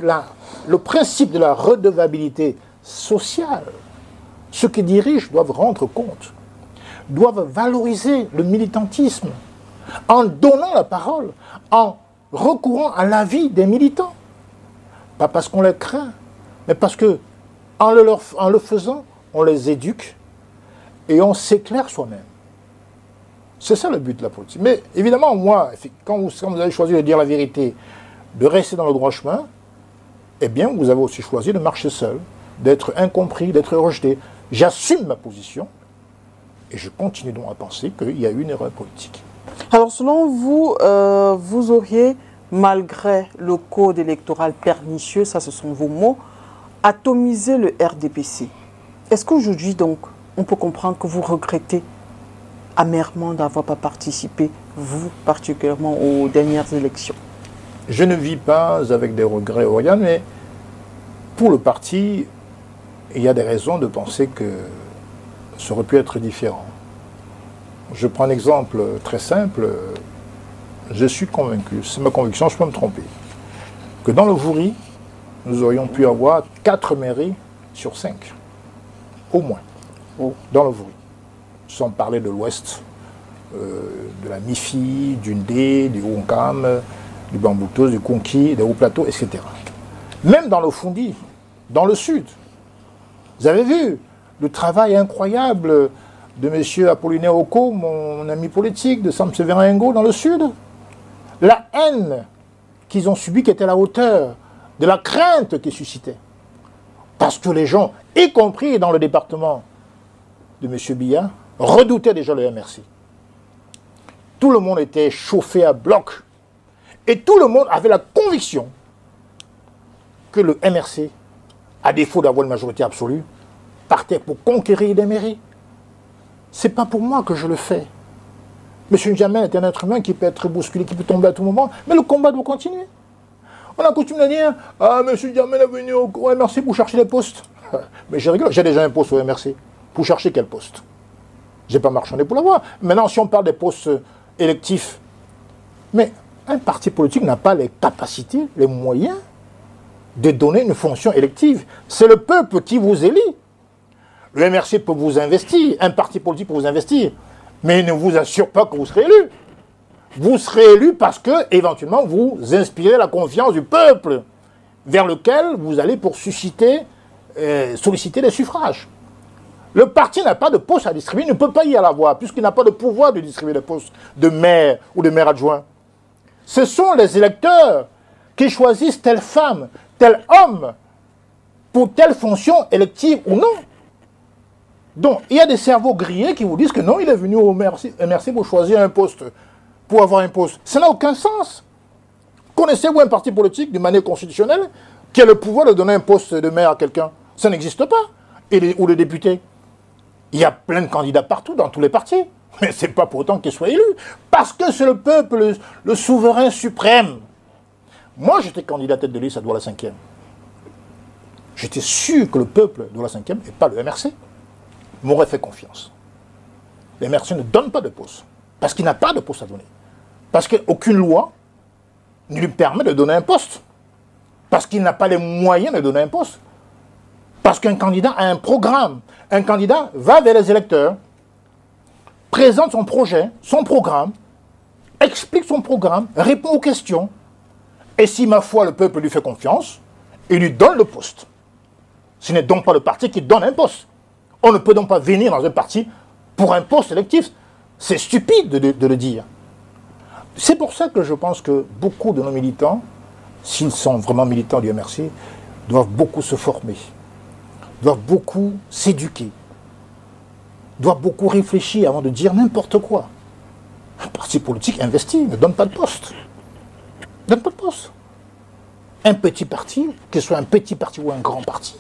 le principe de la redevabilité sociale. Ceux qui dirigent doivent rendre compte, doivent valoriser le militantisme en donnant la parole, en recourant à l'avis des militants. Pas parce qu'on les craint, mais parce que en le faisant, on les éduque et on s'éclaire soi-même. C'est ça le but de la politique. Mais évidemment, moi, quand vous avez choisi de dire la vérité, de rester dans le droit chemin, eh bien, vous avez aussi choisi de marcher seul, d'être incompris, d'être rejeté. J'assume ma position et je continue donc à penser qu'il y a eu une erreur politique. Alors, selon vous, vous auriez, malgré le code électoral pernicieux, ça ce sont vos mots, atomiser le RDPC. Est-ce qu'aujourd'hui, donc, on peut comprendre que vous regrettez amèrement d'avoir pas participé, vous particulièrement, aux dernières élections? Je ne vis pas avec des regrets, Oriane, mais pour le parti, il y a des raisons de penser que ça aurait pu être différent. Je prends un exemple très simple. Je suis convaincu, c'est ma conviction, je peux me tromper, que dans le Vouri, nous aurions pu avoir 4 mairies sur 5, au moins, dans le Vouri. Sans parler de l'Ouest, de la Mifi, du Ndé, du Ounkam, du Bamboutos, du Konki, des Hauts-Plateaux, etc. Même dans le Fundi, dans le Sud. Vous avez vu le travail incroyable de M. Apollinaire Oko, mon ami politique, de Sam Séverin Ngo, dans le Sud. La haine qu'ils ont subie qui était à la hauteur de la crainte qu'ils suscitaient. Parce que les gens, y compris dans le département de M. Biya, redoutaient déjà le MRC. Tout le monde était chauffé à bloc. Et tout le monde avait la conviction que le MRC, à défaut d'avoir une majorité absolue, partait pour conquérir des mairies. Ce n'est pas pour moi que je le fais. M. N'Djamena est un être humain qui peut être bousculé, qui peut tomber à tout moment, mais le combat doit continuer. On a coutume de dire « Ah, M. N'Djamena est venu au MRC pour chercher des postes. » Mais je rigole, j'ai déjà un poste au MRC. Pour chercher quel poste? Je n'ai pas marchandé pour l'avoir. Maintenant, si on parle des postes électifs, mais un parti politique n'a pas les capacités, les moyens de donner une fonction élective. C'est le peuple qui vous élit. Le MRC peut vous investir, un parti politique peut vous investir, mais il ne vous assure pas que vous serez élu. Vous serez élu parce que, éventuellement, vous inspirez la confiance du peuple vers lequel vous allez pour susciter, solliciter des suffrages. Le parti n'a pas de poste à distribuer, il ne peut pas y avoir, puisqu'il n'a pas de pouvoir de distribuer des postes de maire ou de maire adjoint. Ce sont les électeurs qui choisissent telle femme, tel homme, pour telle fonction élective ou non. Donc, il y a des cerveaux grillés qui vous disent que non, il est venu au MRC pour choisir un poste, pour avoir un poste. Ça n'a aucun sens. Connaissez-vous un parti politique, d'une manière constitutionnelle, qui a le pouvoir de donner un poste de maire à quelqu'un? Ça n'existe pas. Ou de député. Il y a plein de candidats partout, dans tous les partis. Mais ce n'est pas pour autant qu'ils soient élus. Parce que c'est le peuple, le souverain suprême. Moi, j'étais candidat tête de liste à Douala 5e. J'étais sûr que le peuple de la 5e, et pas le MRC, m'aurait fait confiance. Le MRC ne donne pas de poste. Parce qu'il n'a pas de poste à donner. Parce qu'aucune loi ne lui permet de donner un poste. Parce qu'il n'a pas les moyens de donner un poste. Parce qu'un candidat a un programme. Un candidat va vers les électeurs, présente son projet, son programme, explique son programme, répond aux questions. Et si, ma foi, le peuple lui fait confiance, il lui donne le poste. Ce n'est donc pas le parti qui donne un poste. On ne peut donc pas venir dans un parti pour un poste électif. C'est stupide de le dire. C'est pour ça que je pense que beaucoup de nos militants, s'ils sont vraiment militants du MRC, doivent beaucoup se former, doivent beaucoup s'éduquer, doivent beaucoup réfléchir avant de dire n'importe quoi. Un parti politique investi ne donne pas de poste. Ne donne pas de poste. Un petit parti, que ce soit un petit parti ou un grand parti,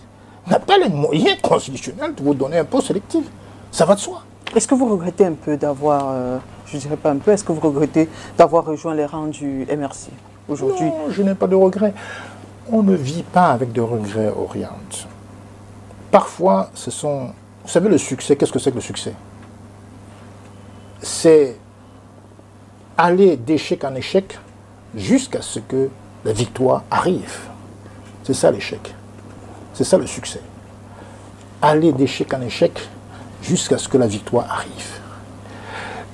n'a pas les moyens constitutionnels de vous donner un poste électif. Ça va de soi. Est-ce que vous regrettez un peu d'avoir, je dirais pas un peu, est-ce que vous regrettez d'avoir rejoint les rangs du MRC aujourd'hui? Non, je n'ai pas de regrets. On ne vit pas avec de regrets, Oriane. Parfois, ce sont... Vous savez, le succès, qu'est-ce que c'est que le succès? C'est aller d'échec en échec jusqu'à ce que la victoire arrive. C'est ça l'échec. C'est ça le succès. Aller d'échec en échec jusqu'à ce que la victoire arrive.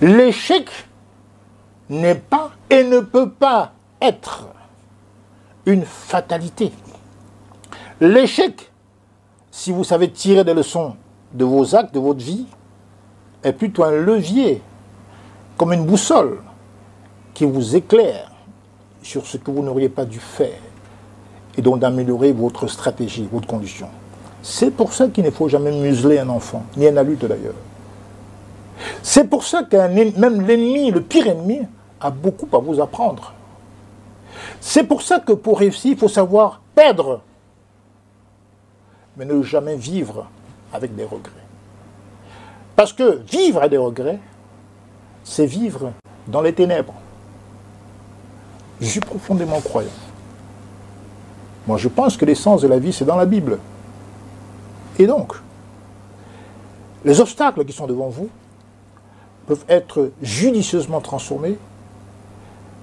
L'échec n'est pas et ne peut pas être une fatalité. L'échec, si vous savez tirer des leçons de vos actes, de votre vie, est plutôt un levier, comme une boussole, qui vous éclaire sur ce que vous n'auriez pas dû faire et donc d'améliorer votre stratégie, votre condition. C'est pour ça qu'il ne faut jamais museler un enfant, ni un adulte d'ailleurs. C'est pour ça que même l'ennemi, le pire ennemi, a beaucoup à vous apprendre. C'est pour ça que pour réussir, il faut savoir perdre. mais ne jamais vivre avec des regrets. Parce que vivre avec des regrets, c'est vivre dans les ténèbres. Je suis profondément croyant. Moi, je pense que l'essence de la vie, c'est dans la Bible. Et donc, les obstacles qui sont devant vous peuvent être judicieusement transformés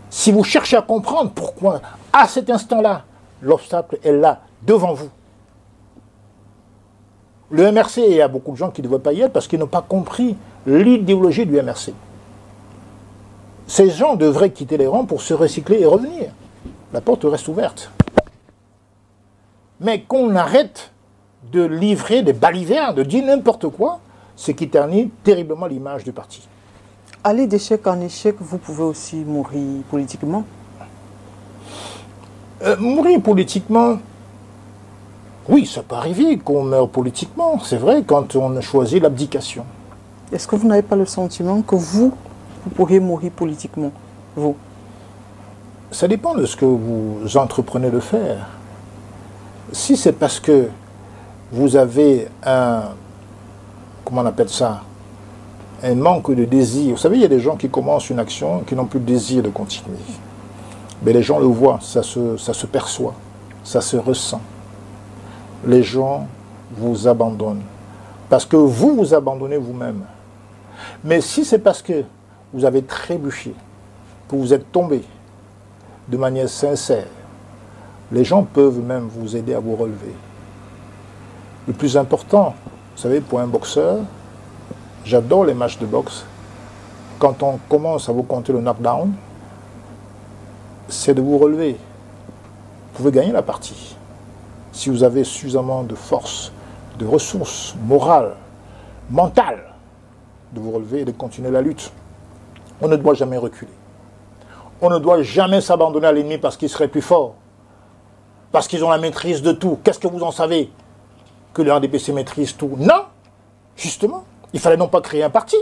si vous cherchez à comprendre pourquoi, à cet instant-là, l'obstacle est là, devant vous. Le MRC, il y a beaucoup de gens qui ne devraient pas y être parce qu'ils n'ont pas compris l'idéologie du MRC. Ces gens devraient quitter les rangs pour se recycler et revenir. La porte reste ouverte. Mais qu'on arrête de livrer des balivernes, de dire n'importe quoi, ce qui ternit terriblement l'image du parti. Aller d'échec en échec, vous pouvez aussi mourir politiquement. Mourir politiquement, oui, ça peut arriver qu'on meure politiquement, c'est vrai, quand on choisit l'abdication. Est-ce que vous n'avez pas le sentiment que vous pourriez mourir politiquement, vous? Ça dépend de ce que vous entreprenez de faire. Si c'est parce que vous avez un, comment on appelle ça, un manque de désir. Vous savez, il y a des gens qui commencent une action, qui n'ont plus de désir de continuer. Mais les gens le voient, ça se perçoit, ça se ressent. Les gens vous abandonnent. Parce que vous vous abandonnez vous-même. Mais si c'est parce que vous avez trébuché, que vous êtes tombé de manière sincère, les gens peuvent même vous aider à vous relever. Le plus important, vous savez, pour un boxeur, j'adore les matchs de boxe. Quand on commence à vous compter le knockdown, c'est de vous relever. Vous pouvez gagner la partie. Si vous avez suffisamment de force, de ressources morales, mentales, de vous relever et de continuer la lutte. On ne doit jamais reculer. On ne doit jamais s'abandonner à l'ennemi parce qu'il serait plus fort. Parce qu'ils ont la maîtrise de tout. Qu'est-ce que vous en savez? Que le RDPC maîtrise tout? Non, justement. Il fallait non pas créer un parti.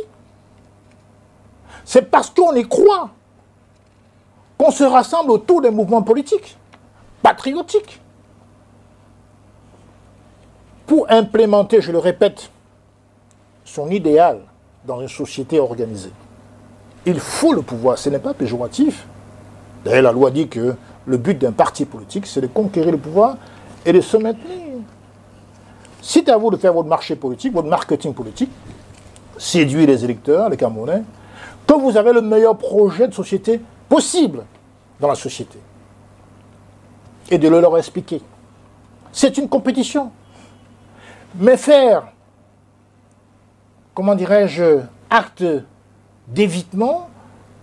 C'est parce qu'on y croit qu'on se rassemble autour des mouvements politiques, patriotiques, pour implémenter, je le répète, son idéal dans une société organisée. Il faut le pouvoir, ce n'est pas péjoratif. D'ailleurs, la loi dit que le but d'un parti politique, c'est de conquérir le pouvoir et de se maintenir. Si c'est à vous de faire votre marché politique, votre marketing politique, séduire les électeurs, les Camerounais, que vous avez le meilleur projet de société possible dans la société. Et de le leur expliquer. C'est une compétition. Mais faire, comment dirais-je, acte d'évitement,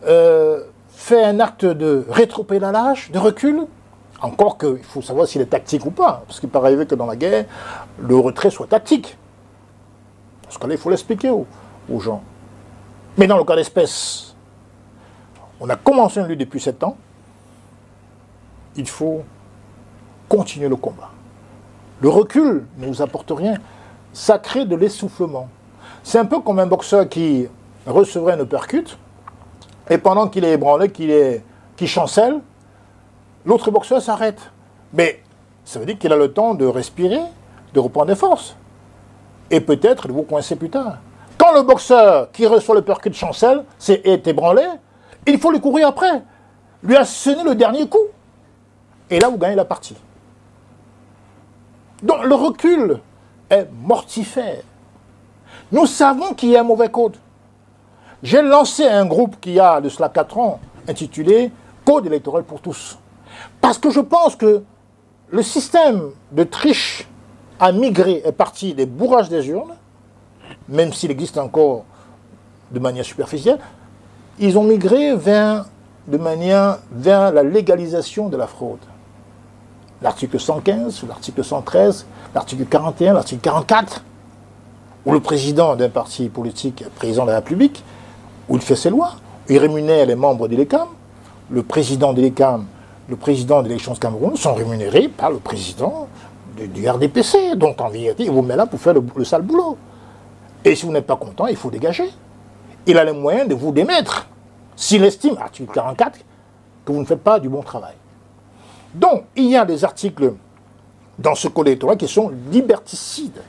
faire un acte de rétropédalage, de recul, encore qu'il faut savoir s'il est tactique ou pas, parce qu'il peut arriver que dans la guerre, le retrait soit tactique. Parce que là, il faut l'expliquer aux gens. Mais dans le cas d'espèce, on a commencé une lutte depuis 7 ans, il faut continuer le combat. Le recul ne vous apporte rien, ça crée de l'essoufflement. C'est un peu comme un boxeur qui recevrait une uppercut, et pendant qu'il est ébranlé, qu'il chancelle, l'autre boxeur s'arrête. Mais ça veut dire qu'il a le temps de respirer, de reprendre des forces, et peut-être de vous coincer plus tard. Quand le boxeur qui reçoit le uppercut chancelle, est ébranlé, il faut lui courir après, lui asséner le dernier coup. Et là, vous gagnez la partie. Donc le recul est mortifère. Nous savons qu'il y a un mauvais code. J'ai lancé un groupe qui a de cela 4 ans, intitulé Code électoral pour tous. Parce que je pense que le système de triche a migré, est parti des bourrages des urnes, même s'il existe encore de manière superficielle, ils ont migré vers la légalisation de la fraude. L'article 115, l'article 113, l'article 41, l'article 44, où le président d'un parti politique, président de la République, où il fait ses lois, il rémunère les membres de l'ECAM, le président de l'ECAM, le président de l'élection de Cameroun sont rémunérés par le président du RDPC. Donc en vérité, il vous met là pour faire le sale boulot. Et si vous n'êtes pas content, il faut dégager. Il a les moyens de vous démettre, s'il estime, article 44, que vous ne faites pas du bon travail. Donc, il y a des articles dans ce code électoral qui sont liberticides.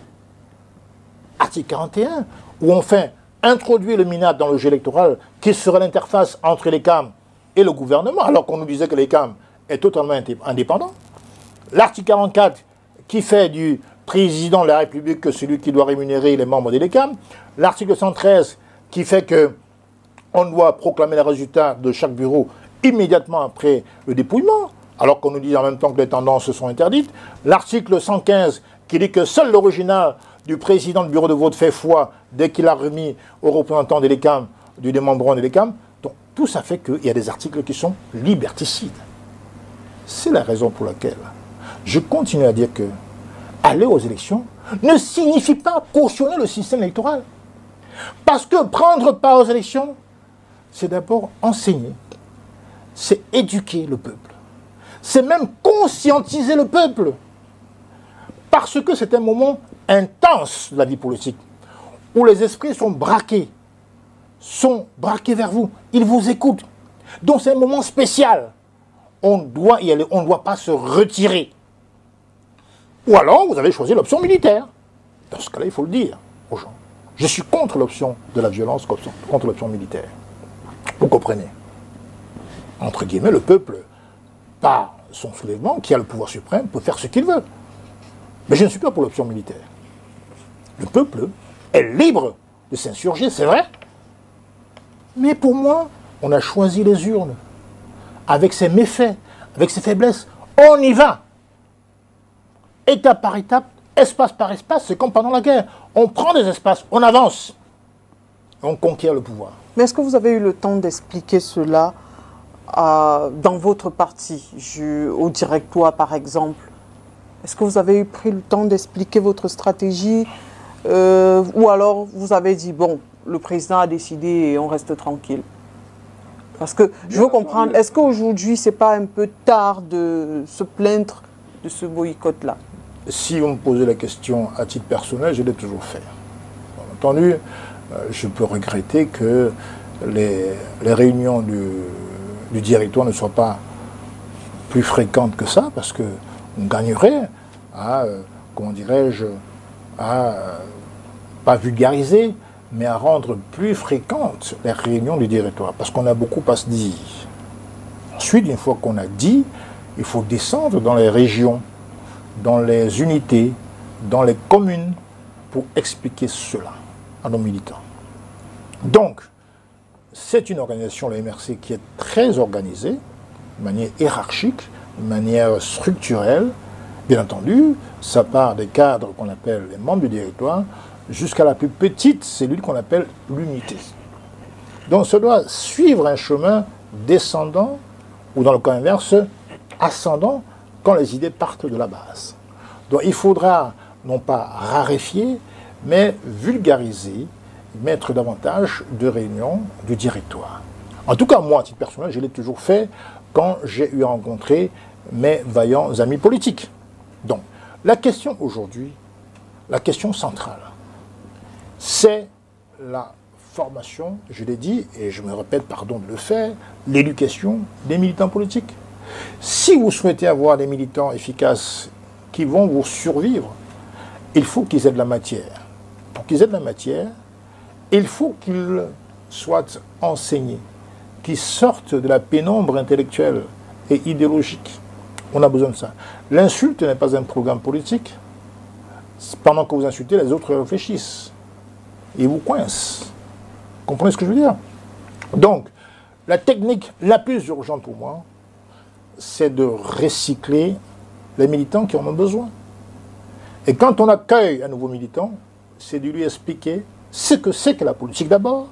Article 41, où enfin introduit le MINAT dans le jeu électoral, qui serait l'interface entre les CAM et le gouvernement, alors qu'on nous disait que les CAM est totalement indépendant. L'article 44, qui fait du président de la République que celui qui doit rémunérer les membres des LECAM. L'article 113, qui fait que on doit proclamer les résultats de chaque bureau immédiatement après le dépouillement, alors qu'on nous dit en même temps que les tendances sont interdites. L'article 115, qui dit que seul l'original du président du bureau de vote fait foi dès qu'il a remis aux représentants des LECAM, du démembrement des LECAM. Donc tout ça fait qu'il y a des articles qui sont liberticides. C'est la raison pour laquelle je continue à dire que aller aux élections ne signifie pas cautionner le système électoral. Parce que prendre part aux élections, c'est d'abord enseigner, c'est éduquer le peuple, c'est même conscientiser le peuple. Parce que c'est un moment intense de la vie politique, où les esprits sont braqués vers vous, ils vous écoutent. Donc c'est un moment spécial. On doit y aller, on ne doit pas se retirer. Ou alors, vous avez choisi l'option militaire. Dans ce cas-là, il faut le dire aux gens. Je suis contre l'option de la violence, contre l'option militaire. Vous comprenez? Entre guillemets, le peuple, par son soulèvement, qui a le pouvoir suprême, peut faire ce qu'il veut. Mais je ne suis pas pour l'option militaire. Le peuple est libre de s'insurger, c'est vrai. Mais pour moi, on a choisi les urnes. Avec ses méfaits, avec ses faiblesses, on y va. Étape par étape, espace par espace, c'est comme pendant la guerre. On prend des espaces, on avance, on conquiert le pouvoir. Mais est-ce que vous avez eu le temps d'expliquer cela dans votre parti, au directoire par exemple? Est-ce que vous avez pris le temps d'expliquer votre stratégie ou alors vous avez dit, bon, le président a décidé et on reste tranquille? Parce que je veux comprendre, est-ce qu'aujourd'hui, c'est pas un peu tard de se plaindre de ce boycott-là? Si vous me posez la question à titre personnel, je l'ai toujours fait. Bien entendu, je peux regretter que les réunions du directoire ne soient pas plus fréquentes que ça, parce qu'on gagnerait à, comment dirais-je, à pas vulgariser, mais à rendre plus fréquentes les réunions du directoire, parce qu'on a beaucoup à se dire. Ensuite, une fois qu'on a dit, il faut descendre dans les régions, dans les unités, dans les communes, pour expliquer cela à nos militants. Donc, c'est une organisation, la MRC, qui est très organisée, de manière hiérarchique, de manière structurelle. Bien entendu, ça part des cadres qu'on appelle les membres du directoire, jusqu'à la plus petite cellule qu'on appelle l'unité. Donc, ça doit suivre un chemin descendant, ou dans le cas inverse, ascendant, quand les idées partent de la base. Donc il faudra non pas raréfier, mais vulgariser, mettre davantage de réunions du directoire. En tout cas, moi, à titre personnel, je l'ai toujours fait quand j'ai eu à rencontrer mes vaillants amis politiques. Donc, la question aujourd'hui, la question centrale, c'est la formation, je l'ai dit, et je me répète, pardon de le faire, l'éducation des militants politiques. Si vous souhaitez avoir des militants efficaces qui vont vous survivre, il faut qu'ils aient de la matière. Pour qu'ils aient de la matière, il faut qu'ils soient enseignés, qu'ils sortent de la pénombre intellectuelle et idéologique. On a besoin de ça. L'insulte n'est pas un programme politique. Pendant que vous insultez, les autres réfléchissent. Ils vous coincent. Vous comprenez ce que je veux dire? Donc, la technique la plus urgente pour moi, c'est de recycler les militants qui en ont besoin. Et quand on accueille un nouveau militant, c'est de lui expliquer ce que c'est que la politique d'abord,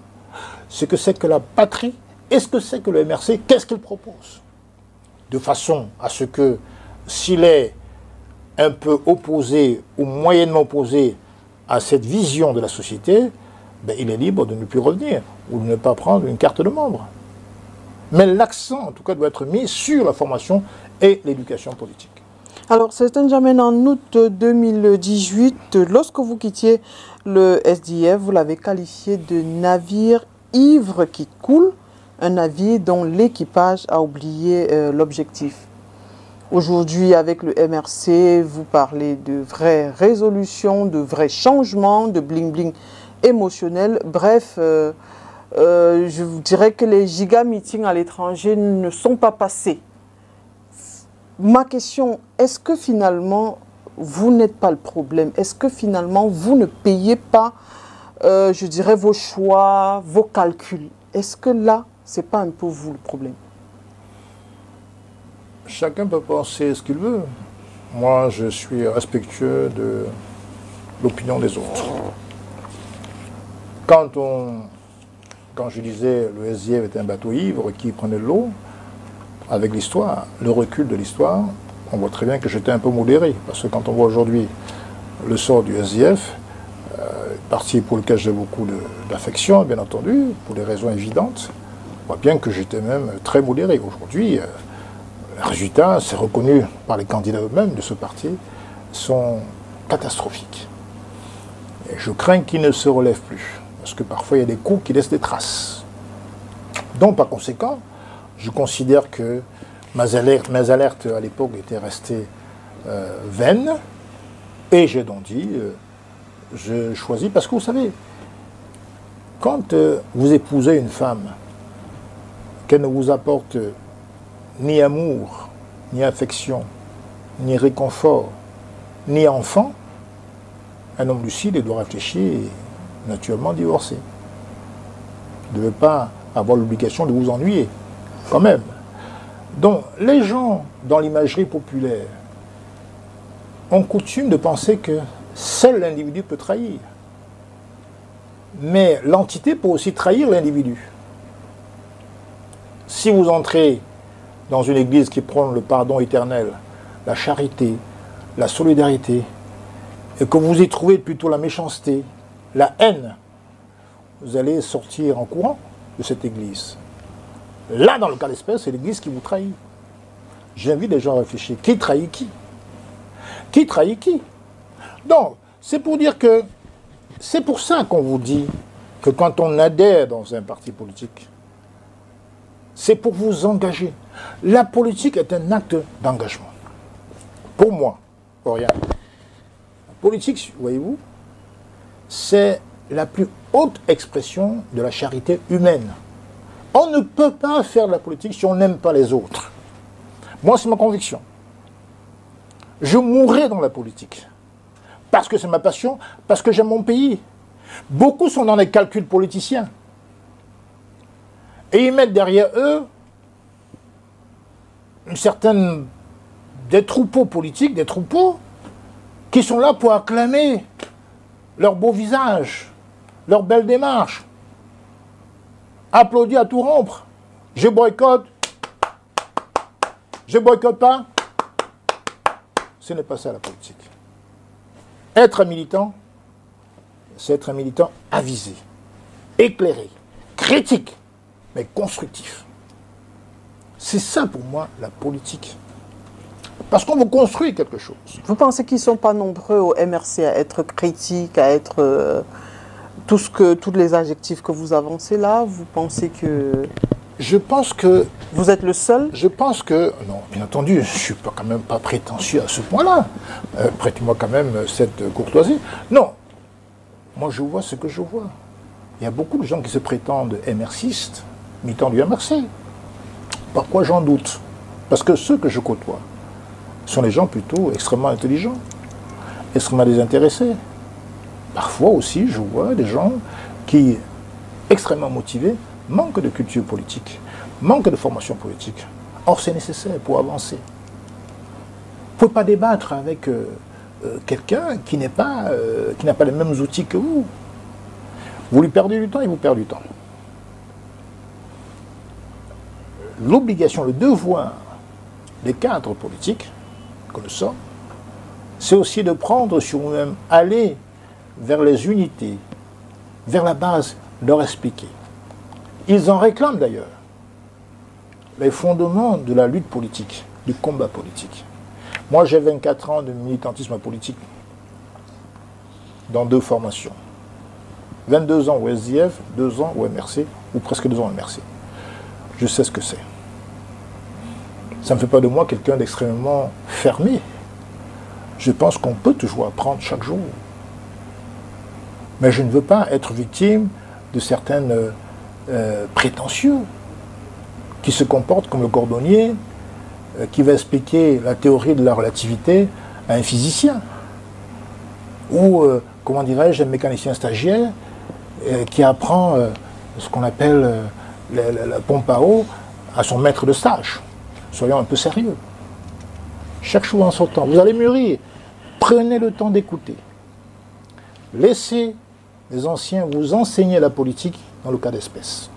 ce que c'est que la patrie, et ce que c'est que le MRC, qu'est-ce qu'il propose. De façon à ce que, s'il est un peu opposé ou moyennement opposé à cette vision de la société, ben, il est libre de ne plus revenir ou de ne pas prendre une carte de membre. Mais l'accent, en tout cas, doit être mis sur la formation et l'éducation politique. Alors, Célestin Djamène, en août 2018, lorsque vous quittiez le SDF, vous l'avez qualifié de navire ivre qui coule, un navire dont l'équipage a oublié l'objectif. Aujourd'hui, avec le MRC, vous parlez de vraies résolutions, de vrais changements, de bling-bling émotionnel. Bref, je vous dirais que les giga-meetings à l'étranger ne sont pas passés. Ma question, est-ce que finalement, vous n'êtes pas le problème? Est-ce que finalement, vous ne payez pas, je dirais, vos choix, vos calculs? Est-ce que là, c'est pas un peu vous le problème? Chacun peut penser ce qu'il veut. Moi, je suis respectueux de l'opinion des autres. Quand je disais le SDF était un bateau ivre qui prenait de l'eau, avec l'histoire, le recul de l'histoire, on voit très bien que j'étais un peu modéré. Parce que quand on voit aujourd'hui le sort du SDF, parti pour lequel j'ai beaucoup d'affection, bien entendu, pour des raisons évidentes, on voit bien que j'étais même très modéré. Aujourd'hui, les résultats, c'est reconnu par les candidats eux-mêmes de ce parti, sont catastrophiques. Et je crains qu'ils ne se relèvent plus. Parce que parfois, il y a des coups qui laissent des traces. Donc, par conséquent, je considère que mes alertes à l'époque étaient restées vaines. Et j'ai donc dit, je choisis, parce que vous savez, quand vous épousez une femme, qu'elle ne vous apporte ni amour, ni affection, ni réconfort, ni enfant, un homme lucide doit réfléchir et naturellement divorcer. Vous ne devez pas avoir l'obligation de vous ennuyer, quand même. Donc, les gens, dans l'imagerie populaire, ont coutume de penser que seul l'individu peut trahir. Mais l'entité peut aussi trahir l'individu. Si vous entrez dans une église qui prône le pardon éternel, la charité, la solidarité, et que vous y trouvez plutôt la méchanceté, la haine, vous allez sortir en courant de cette église. Là, dans le cas d'espèce, c'est l'église qui vous trahit. J'invite les gens à réfléchir. Qui trahit qui? Qui trahit qui? Donc, c'est pour dire que c'est pour ça qu'on vous dit que quand on adhère dans un parti politique, c'est pour vous engager. La politique est un acte d'engagement. Pour moi, rien. La politique, voyez-vous, c'est la plus haute expression de la charité humaine. On ne peut pas faire de la politique si on n'aime pas les autres. Moi, c'est ma conviction. Je mourrai dans la politique. Parce que c'est ma passion, parce que j'aime mon pays. Beaucoup sont dans les calculs politiciens. Et ils mettent derrière eux des troupeaux politiques, des troupeaux qui sont là pour acclamer leur beau visage, leur belle démarche. Applaudir à tout rompre. Je boycotte. Je boycotte pas. Ce n'est pas ça la politique. Être un militant, c'est être un militant avisé, éclairé, critique, mais constructif. C'est ça pour moi la politique. Parce qu'on veut construire quelque chose. Vous pensez qu'ils ne sont pas nombreux au MRC à être critiques, à être tous les adjectifs que vous avancez là? Vous pensez que... Je pense que... Vous êtes le seul? Je pense que... Non, bien entendu, je ne suis quand même pas prétentieux à ce point-là. Prêtez-moi quand même cette courtoisie. Non. Moi, je vois ce que je vois. Il y a beaucoup de gens qui se prétendent MRCistes, militants du MRC. Par quoi j'en doute? Parce que ceux que je côtoie sont des gens plutôt extrêmement intelligents, extrêmement désintéressés. Parfois aussi, je vois des gens qui, extrêmement motivés, manquent de culture politique, manquent de formation politique. Or, c'est nécessaire pour avancer. Vous ne pouvez pas débattre avec quelqu'un qui n'a pas les mêmes outils que vous. Vous lui perdez du temps, il vous perd du temps. L'obligation, le devoir des cadres politiques que nous sommes, c'est aussi de prendre sur nous-mêmes, aller vers les unités, vers la base, leur expliquer. Ils en réclament d'ailleurs les fondements de la lutte politique, du combat politique. Moi, j'ai 24 ans de militantisme politique dans 2 formations. 22 ans au SDF, 2 ans au MRC, ou presque 2 ans au MRC. Je sais ce que c'est. Ça ne fait pas de moi quelqu'un d'extrêmement fermé. Je pense qu'on peut toujours apprendre chaque jour. Mais je ne veux pas être victime de certaines prétentieux qui se comportent comme le cordonnier qui va expliquer la théorie de la relativité à un physicien. Ou, comment dirais-je, un mécanicien stagiaire qui apprend ce qu'on appelle la pompe à eau à son maître de stage. Soyons un peu sérieux. Chaque chose en son temps. Vous allez mûrir. Prenez le temps d'écouter. Laissez les anciens vous enseigner la politique dans le cas d'espèce.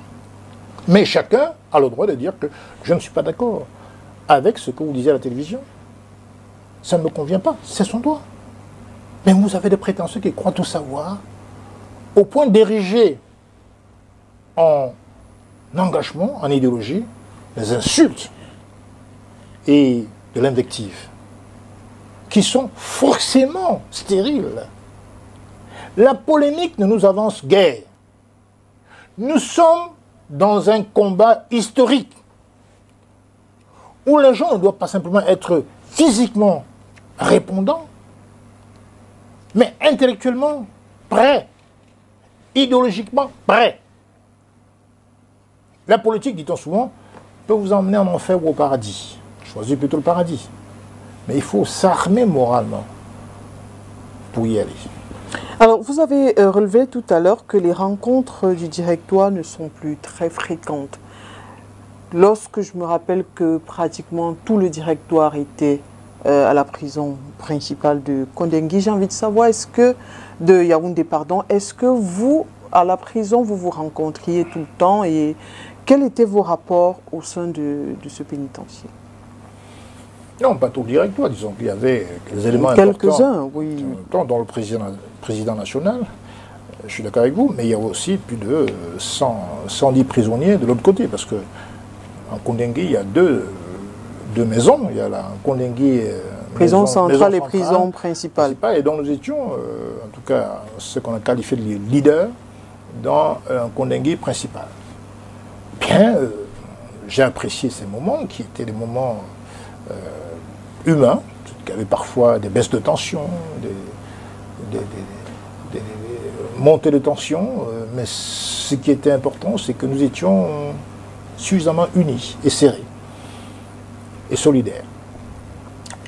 Mais chacun a le droit de dire que je ne suis pas d'accord avec ce que vous disiez à la télévision. Ça ne me convient pas, c'est son droit. Mais vous avez des prétentieux qui croient tout savoir, au point d'ériger en engagement, en idéologie, les insultes et de l'invective, qui sont forcément stériles. La polémique ne nous avance guère. Nous sommes dans un combat historique où les gens ne doivent pas simplement être physiquement répondants, mais intellectuellement prêts, idéologiquement prêts. La politique, dit-on souvent, peut vous emmener en enfer ou au paradis. Choisissez plutôt le paradis. Mais il faut s'armer moralement pour y aller. Alors, vous avez relevé tout à l'heure que les rencontres du directoire ne sont plus très fréquentes. Lorsque je me rappelle que pratiquement tout le directoire était à la prison principale de Kondengui, j'ai envie de savoir, de Yaoundé, pardon, est-ce que vous, à la prison, vous vous rencontriez tout le temps et quels étaient vos rapports au sein de ce pénitencier? Non, pas tout le directoire, disons qu'il y avait des éléments quelques-uns, oui. Dans le président national, je suis d'accord avec vous, mais il y a aussi plus de 110 prisonniers de l'autre côté, parce que en Kondengui, il y a deux maisons. Il y a la Kondengui prison centrale et prison principale. Et dont nous étions, en tout cas, ce qu'on a qualifié de leader dans un Kondengui principal. Bien, j'ai apprécié ces moments qui étaient des moments humains, qui avaient parfois des baisses de tension, des montées de tension, mais ce qui était important, c'est que nous étions suffisamment unis et serrés et solidaires.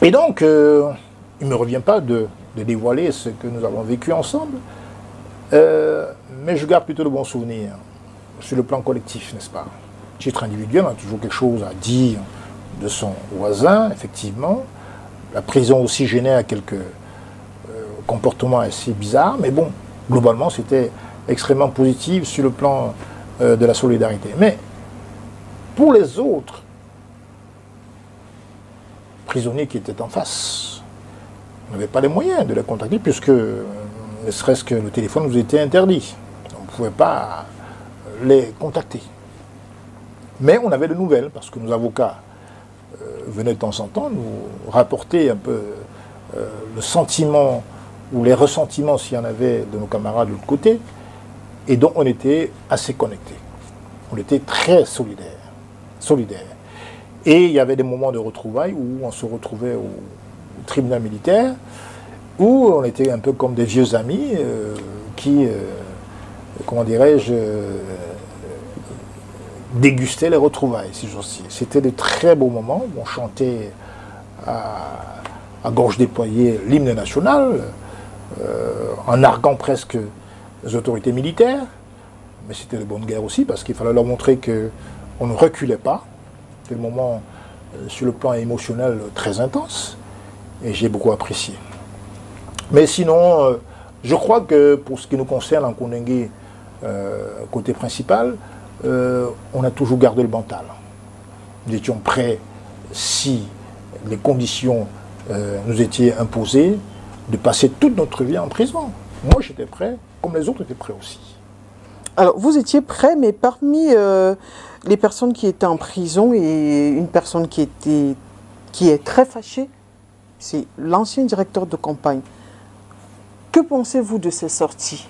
Et donc, il ne me revient pas de dévoiler ce que nous avons vécu ensemble, mais je garde plutôt de bons souvenirs sur le plan collectif, n'est-ce pas? À titre individuel, on a toujours quelque chose à dire de son voisin, effectivement. La prison aussi génère quelques comportements assez bizarres, mais bon, globalement, c'était extrêmement positif sur le plan de la solidarité. Mais pour les autres prisonniers qui étaient en face, on n'avait pas les moyens de les contacter, puisque ne serait-ce que le téléphone nous était interdit. On ne pouvait pas les contacter. Mais on avait de nouvelles, parce que nos avocats venaient de temps en temps nous rapporter un peu le sentiment ou les ressentiments, s'il y en avait, de nos camarades de l'autre côté, et dont on était assez connectés. On était très solidaires. Et il y avait des moments de retrouvailles où on se retrouvait au tribunal militaire, où on était un peu comme des vieux amis qui, comment dirais-je, dégustaient les retrouvailles, si j'ose dire. C'était de très beaux moments où on chantait à gorge déployée l'hymne national, en narguant presque les autorités militaires, mais c'était de bonne guerre aussi, parce qu'il fallait leur montrer qu'on ne reculait pas. C'était le moment, sur le plan émotionnel, très intense, et j'ai beaucoup apprécié. Mais sinon, je crois que pour ce qui nous concerne en Kondengui, côté principal, on a toujours gardé le mental. Nous étions prêts, si les conditions nous étaient imposées, de passer toute notre vie en prison. Moi, j'étais prêt, comme les autres étaient prêts aussi. Alors, vous étiez prêt, mais parmi les personnes qui étaient en prison et une personne qui est très fâchée, c'est l'ancien directeur de campagne. Que pensez-vous de ces sorties?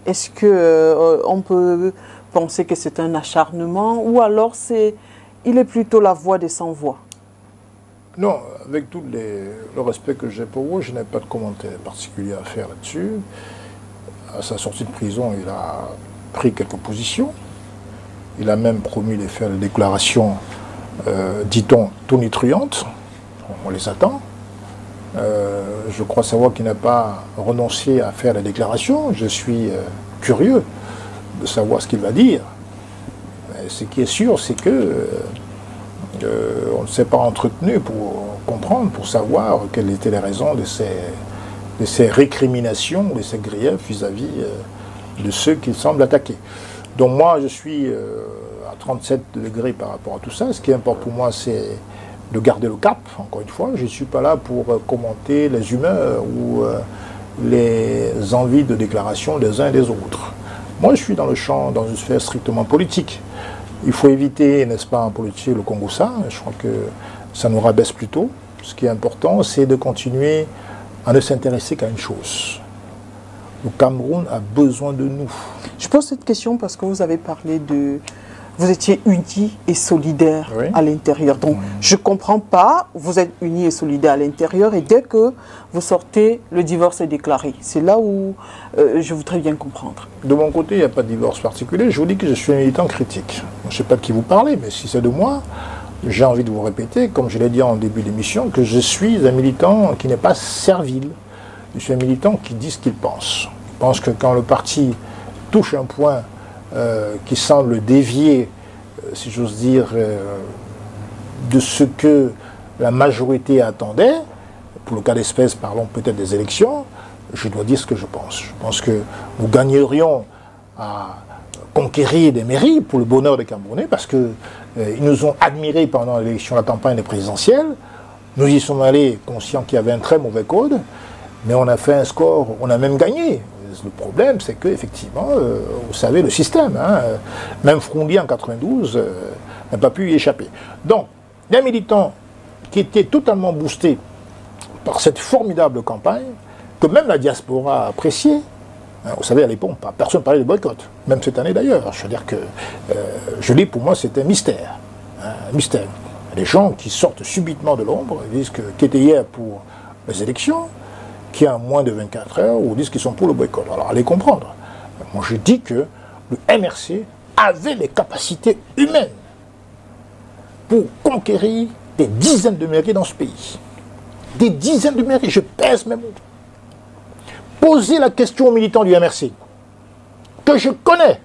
Est-ce qu'on peut penser que c'est un acharnement ou alors il est plutôt la voix des sans-voix? Non, avec tout le respect que j'ai pour vous, je n'ai pas de commentaire particulier à faire là-dessus. À sa sortie de prison, il a pris quelques positions. Il a même promis de faire des déclarations, dit-on, tonitruantes. On les attend. Je crois savoir qu'il n'a pas renoncé à faire des déclarations. Je suis curieux de savoir ce qu'il va dire. Mais ce qui est sûr, c'est que on ne s'est pas entretenu pour comprendre, pour savoir quelles étaient les raisons de ces récriminations, de ces griefs vis-à-vis de ceux qu'il semble attaquer. Donc moi, je suis à 37 degrés par rapport à tout ça. Ce qui importe pour moi, c'est de garder le cap, encore une fois. Je ne suis pas là pour commenter les humeurs ou les envies de déclaration des uns et des autres. Moi, je suis dans le champ, dans une sphère strictement politique. Il faut éviter, n'est-ce pas, en politique, le Congo-ça. Je crois que ça nous rabaisse plutôt. Ce qui est important, c'est de continuer à ne s'intéresser qu'à une chose. Le Cameroun a besoin de nous. Je pose cette question parce que vous avez parlé de... Vous étiez unis et solidaires à l'intérieur. Donc, je ne comprends pas, vous êtes unis et solidaires à l'intérieur et dès que vous sortez, le divorce est déclaré. C'est là où je voudrais bien comprendre. De mon côté, il n'y a pas de divorce particulier. Je vous dis que je suis un militant critique. Je ne sais pas de qui vous parlez, mais si c'est de moi, j'ai envie de vous répéter, comme je l'ai dit en début d'émission, que je suis un militant qui n'est pas servile. Je suis un militant qui dit ce qu'il pense. Je pense que quand le parti touche un point qui semble dévier, si j'ose dire, de ce que la majorité attendait, pour le cas d'espèce, parlons peut-être des élections, je dois dire ce que je pense. Je pense que nous gagnerions à conquérir des mairies pour le bonheur des Camerounais, parce qu'ils nous ont admirés pendant l'élection, la campagne présidentielle. Nous y sommes allés conscients qu'il y avait un très mauvais code, mais on a fait un score, on a même gagné. Le problème, c'est qu'effectivement, vous savez, le système, même Frondi en 92 n'a pas pu y échapper. Donc, il y a un militant qui était totalement boosté par cette formidable campagne, que même la diaspora a appréciée. Vous savez, à l'époque, personne ne parlait de boycott, même cette année d'ailleurs. Je veux dire que, je dis, pour moi, c'est un mystère. Un mystère. Il y a des gens qui sortent subitement de l'ombre, ils disent qu'ils étaient hier pour les élections, qui a moins de 24 heures, ou disent qu'ils sont pour le boycott. Alors, allez comprendre. Moi, je dis que le MRC avait les capacités humaines pour conquérir des dizaines de mairies dans ce pays. Des dizaines de mairies, je pèse mes mots. Posez la question aux militants du MRC, que je connais.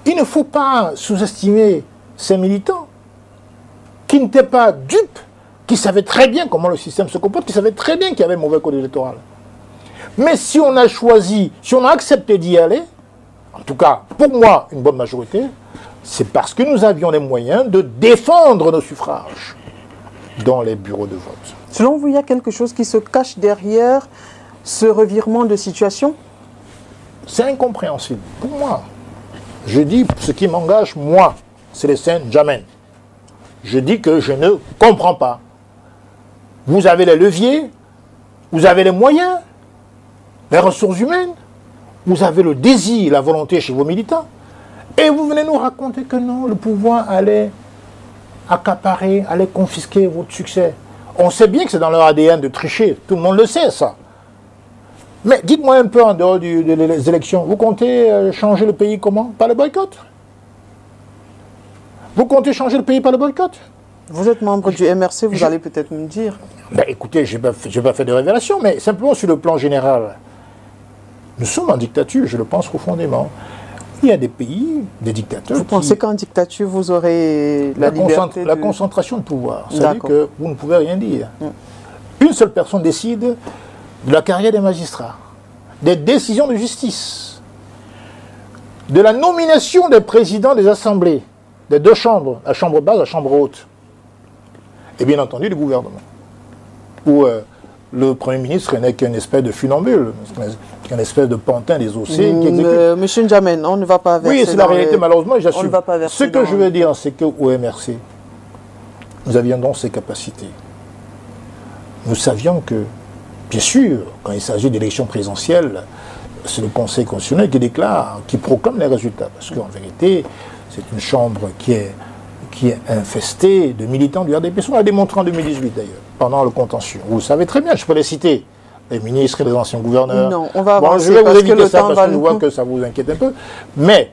Il ne faut pas sous-estimer ces militants qui n'étaient pas dupes, qui savaient très bien comment le système se comporte, qui savaient très bien qu'il y avait un mauvais code électoral. Mais si on a choisi, si on a accepté d'y aller, en tout cas, pour moi, une bonne majorité, c'est parce que nous avions les moyens de défendre nos suffrages dans les bureaux de vote. Selon vous, il y a quelque chose qui se cache derrière ce revirement de situation? C'est incompréhensible. Pour moi, je dis ce qui m'engage, moi, Célestin Djamène. Je dis que je ne comprends pas. Vous avez les leviers, vous avez les moyens, les ressources humaines, vous avez le désir, la volonté chez vos militants, et vous venez nous raconter que non, le pouvoir allait accaparer, allait confisquer votre succès. On sait bien que c'est dans leur ADN de tricher, tout le monde le sait ça. Mais dites-moi un peu en dehors des élections, vous comptez changer le pays comment? Par le boycott? Vous comptez changer le pays par le boycott? Vous êtes membre du MRC, vous allez peut-être me dire. Ben écoutez, je n'ai pas fait de révélation, mais simplement sur le plan général. Nous sommes en dictature, je le pense profondément. Il y a des pays, des dictateurs. Vous pensez qu'en dictature, vous aurez la liberté la concentration de pouvoir. C'est-à-dire que vous ne pouvez rien dire. Une seule personne décide de la carrière des magistrats, des décisions de justice, de la nomination des présidents des assemblées, des deux chambres, la chambre basse, la chambre haute, et bien entendu du gouvernement, où le Premier ministre n'est qu'une espèce de funambule, qu'une espèce de pantin des OC qui exécute. Monsieur Djamène, on ne va pas verser. Oui, c'est la réalité, malheureusement, j'assume. Ce que je veux dire, c'est qu'au MRC, nous avions donc ces capacités. Nous savions que, bien sûr, quand il s'agit d'élections présidentielles, c'est le Conseil constitutionnel qui déclare, qui proclame les résultats. Parce qu'en vérité, c'est une chambre qui qui est infesté de militants du RDPC. On l'a démontré en 2018 d'ailleurs, pendant le contentieux. Vous le savez très bien, je peux les citer. Les ministres et les anciens gouverneurs. Non, on va bon, avancer je vais vous éviter ça parce que je nous... vois que ça vous inquiète un peu. Mais,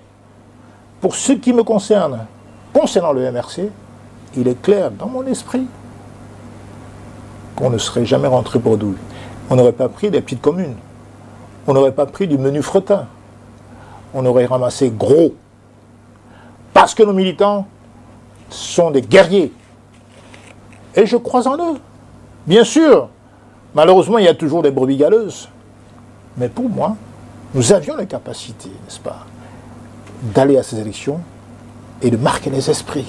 pour ce qui me concerne, concernant le MRC, il est clair dans mon esprit qu'on ne serait jamais rentré pour douille. On n'aurait pas pris des petites communes. On n'aurait pas pris du menu fretin. On aurait ramassé gros. Parce que nos militants sont des guerriers. Et je crois en eux. Bien sûr, malheureusement, il y a toujours des brebis galeuses. Mais pour moi, nous avions la capacité, n'est-ce pas, d'aller à ces élections et de marquer les esprits.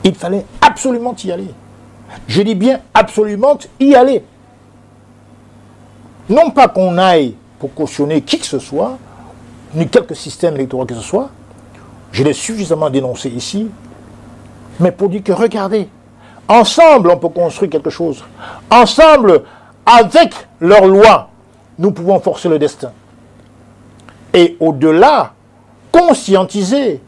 Il fallait absolument y aller. Je dis bien absolument y aller. Non pas qu'on aille pour cautionner qui que ce soit, ni quelque système électoral que ce soit, je l'ai suffisamment dénoncé ici, mais pour dire que regardez, ensemble on peut construire quelque chose. Ensemble, avec leurs lois, nous pouvons forcer le destin. Et au-delà, conscientiser,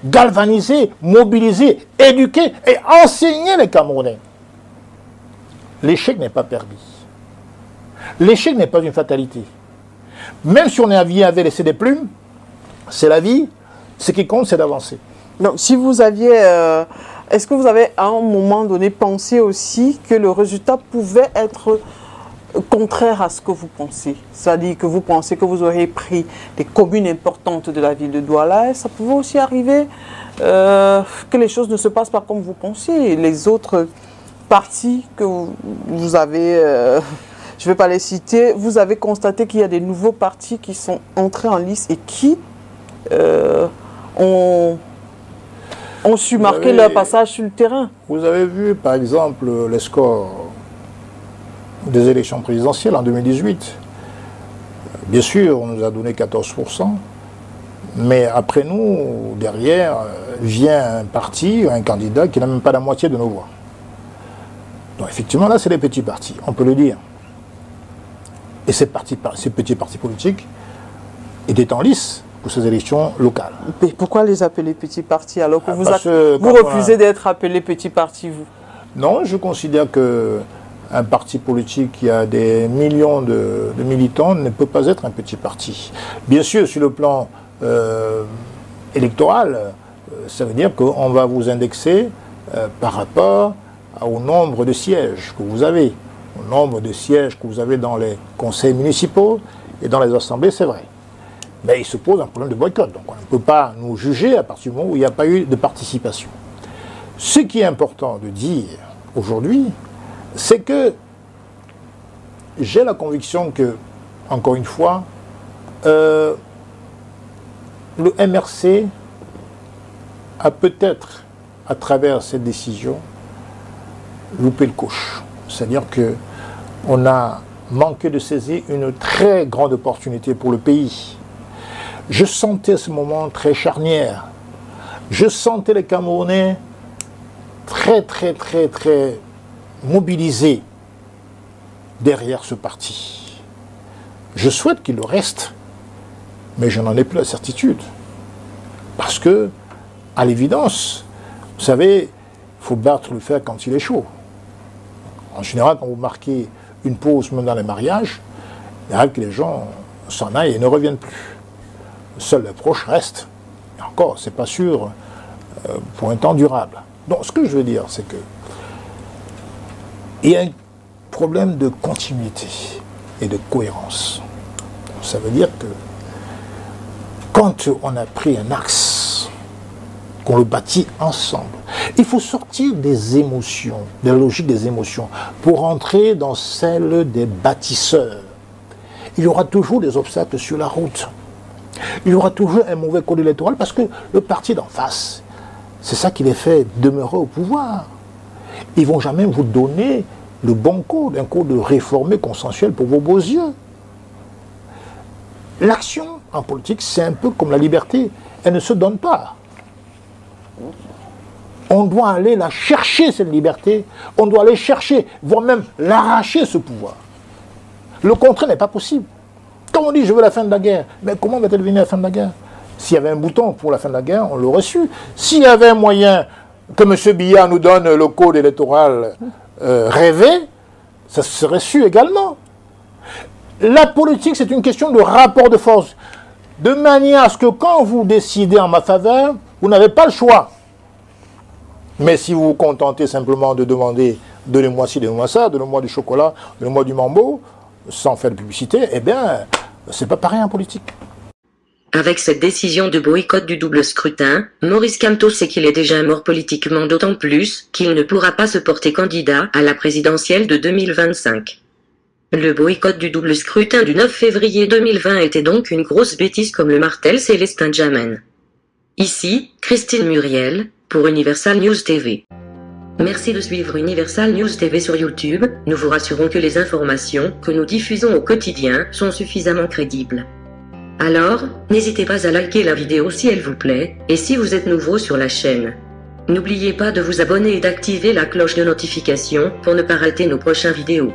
galvaniser, mobiliser, éduquer et enseigner les Camerounais. L'échec n'est pas permis. L'échec n'est pas une fatalité. Même si on avait laissé des plumes, c'est la vie. Ce qui compte, c'est d'avancer. Donc, si vous aviez... est-ce que vous avez, à un moment donné, pensé aussi que le résultat pouvait être contraire à ce que vous pensez? C'est-à-dire que vous pensez que vous auriez pris des communes importantes de la ville de Douala, et ça pouvait aussi arriver que les choses ne se passent pas comme vous pensiez. Les autres partis que vous avez... je ne vais pas les citer, vous avez constaté qu'il y a des nouveaux partis qui sont entrés en lice et qui ont su marquer leur passage sur le terrain. Vous avez vu, par exemple, les scores des élections présidentielles en 2018. Bien sûr, on nous a donné 14%, mais après nous, derrière, vient un parti, un candidat qui n'a même pas la moitié de nos voix. Donc effectivement, là, c'est des petits partis, on peut le dire. Et ces petits partis politiques étaient en lice pour ces élections locales. Mais pourquoi les appeler petits partis alors que vous refusez d'être appelé petit parti, vous? Non, je considère qu'un parti politique qui a des millions de militants ne peut pas être un petit parti. Bien sûr, sur le plan électoral, ça veut dire qu'on va vous indexer par rapport au nombre de sièges que vous avez. Au nombre de sièges que vous avez dans les conseils municipaux et dans les assemblées, c'est vrai. Mais il se pose un problème de boycott. Donc on ne peut pas nous juger à partir du moment où il n'y a pas eu de participation. Ce qui est important de dire aujourd'hui, c'est que j'ai la conviction que, encore une fois, le MRC a peut-être, à travers cette décision, loupé le coche. C'est-à-dire qu'on a manqué de saisir une très grande opportunité pour le pays. Je sentais ce moment très charnière. Je sentais les Camerounais très mobilisés derrière ce parti. Je souhaite qu'il le reste, mais je n'en ai plus la certitude. Parce que, à l'évidence, vous savez, il faut battre le fer quand il est chaud. En général, quand vous marquez une pause, même dans les mariages, il arrive que les gens s'en aillent et ne reviennent plus. Seuls les proches restent. Et encore, c'est pas sûr pour un temps durable. Donc, ce que je veux dire, c'est que il y a un problème de continuité et de cohérence. Ça veut dire que quand on a pris un axe, qu'on le bâtit ensemble, il faut sortir des émotions, de la logique des émotions, pour entrer dans celle des bâtisseurs. Il y aura toujours des obstacles sur la route. Il y aura toujours un mauvais code électoral parce que le parti d'en face, c'est ça qui les fait demeurer au pouvoir. Ils ne vont jamais vous donner le bon code, un code réformé, consensuel pour vos beaux yeux. L'action en politique, c'est un peu comme la liberté. Elle ne se donne pas. On doit aller la chercher, cette liberté. On doit aller chercher, voire même l'arracher, ce pouvoir. Le contraire n'est pas possible. Quand on dit « je veux la fin de la guerre », mais comment va-t-elle venir la fin de la guerre? S'il y avait un bouton pour la fin de la guerre, on l'aurait su. S'il y avait un moyen que M. Biya nous donne le code électoral rêvé, ça serait su également. La politique, c'est une question de rapport de force. De manière à ce que quand vous décidez en ma faveur, vous n'avez pas le choix. Mais si vous vous contentez simplement de demander « donnez-moi ci, donnez-moi ça, donnez-moi du chocolat, donnez-moi du mambo », sans faire de publicité, eh bien, c'est pas pareil en politique. Avec cette décision de boycott du double scrutin, Maurice Kamto sait qu'il est déjà mort politiquement, d'autant plus qu'il ne pourra pas se porter candidat à la présidentielle de 2025. Le boycott du double scrutin du 9 février 2020 était donc une grosse bêtise, comme le martèle Célestin Djamène. Ici, Christine Muriel, pour Universal News TV. Merci de suivre Universal News TV sur YouTube. Nous vous rassurons que les informations que nous diffusons au quotidien sont suffisamment crédibles. Alors, n'hésitez pas à liker la vidéo si elle vous plaît, et si vous êtes nouveau sur la chaîne. N'oubliez pas de vous abonner et d'activer la cloche de notification pour ne pas rater nos prochaines vidéos.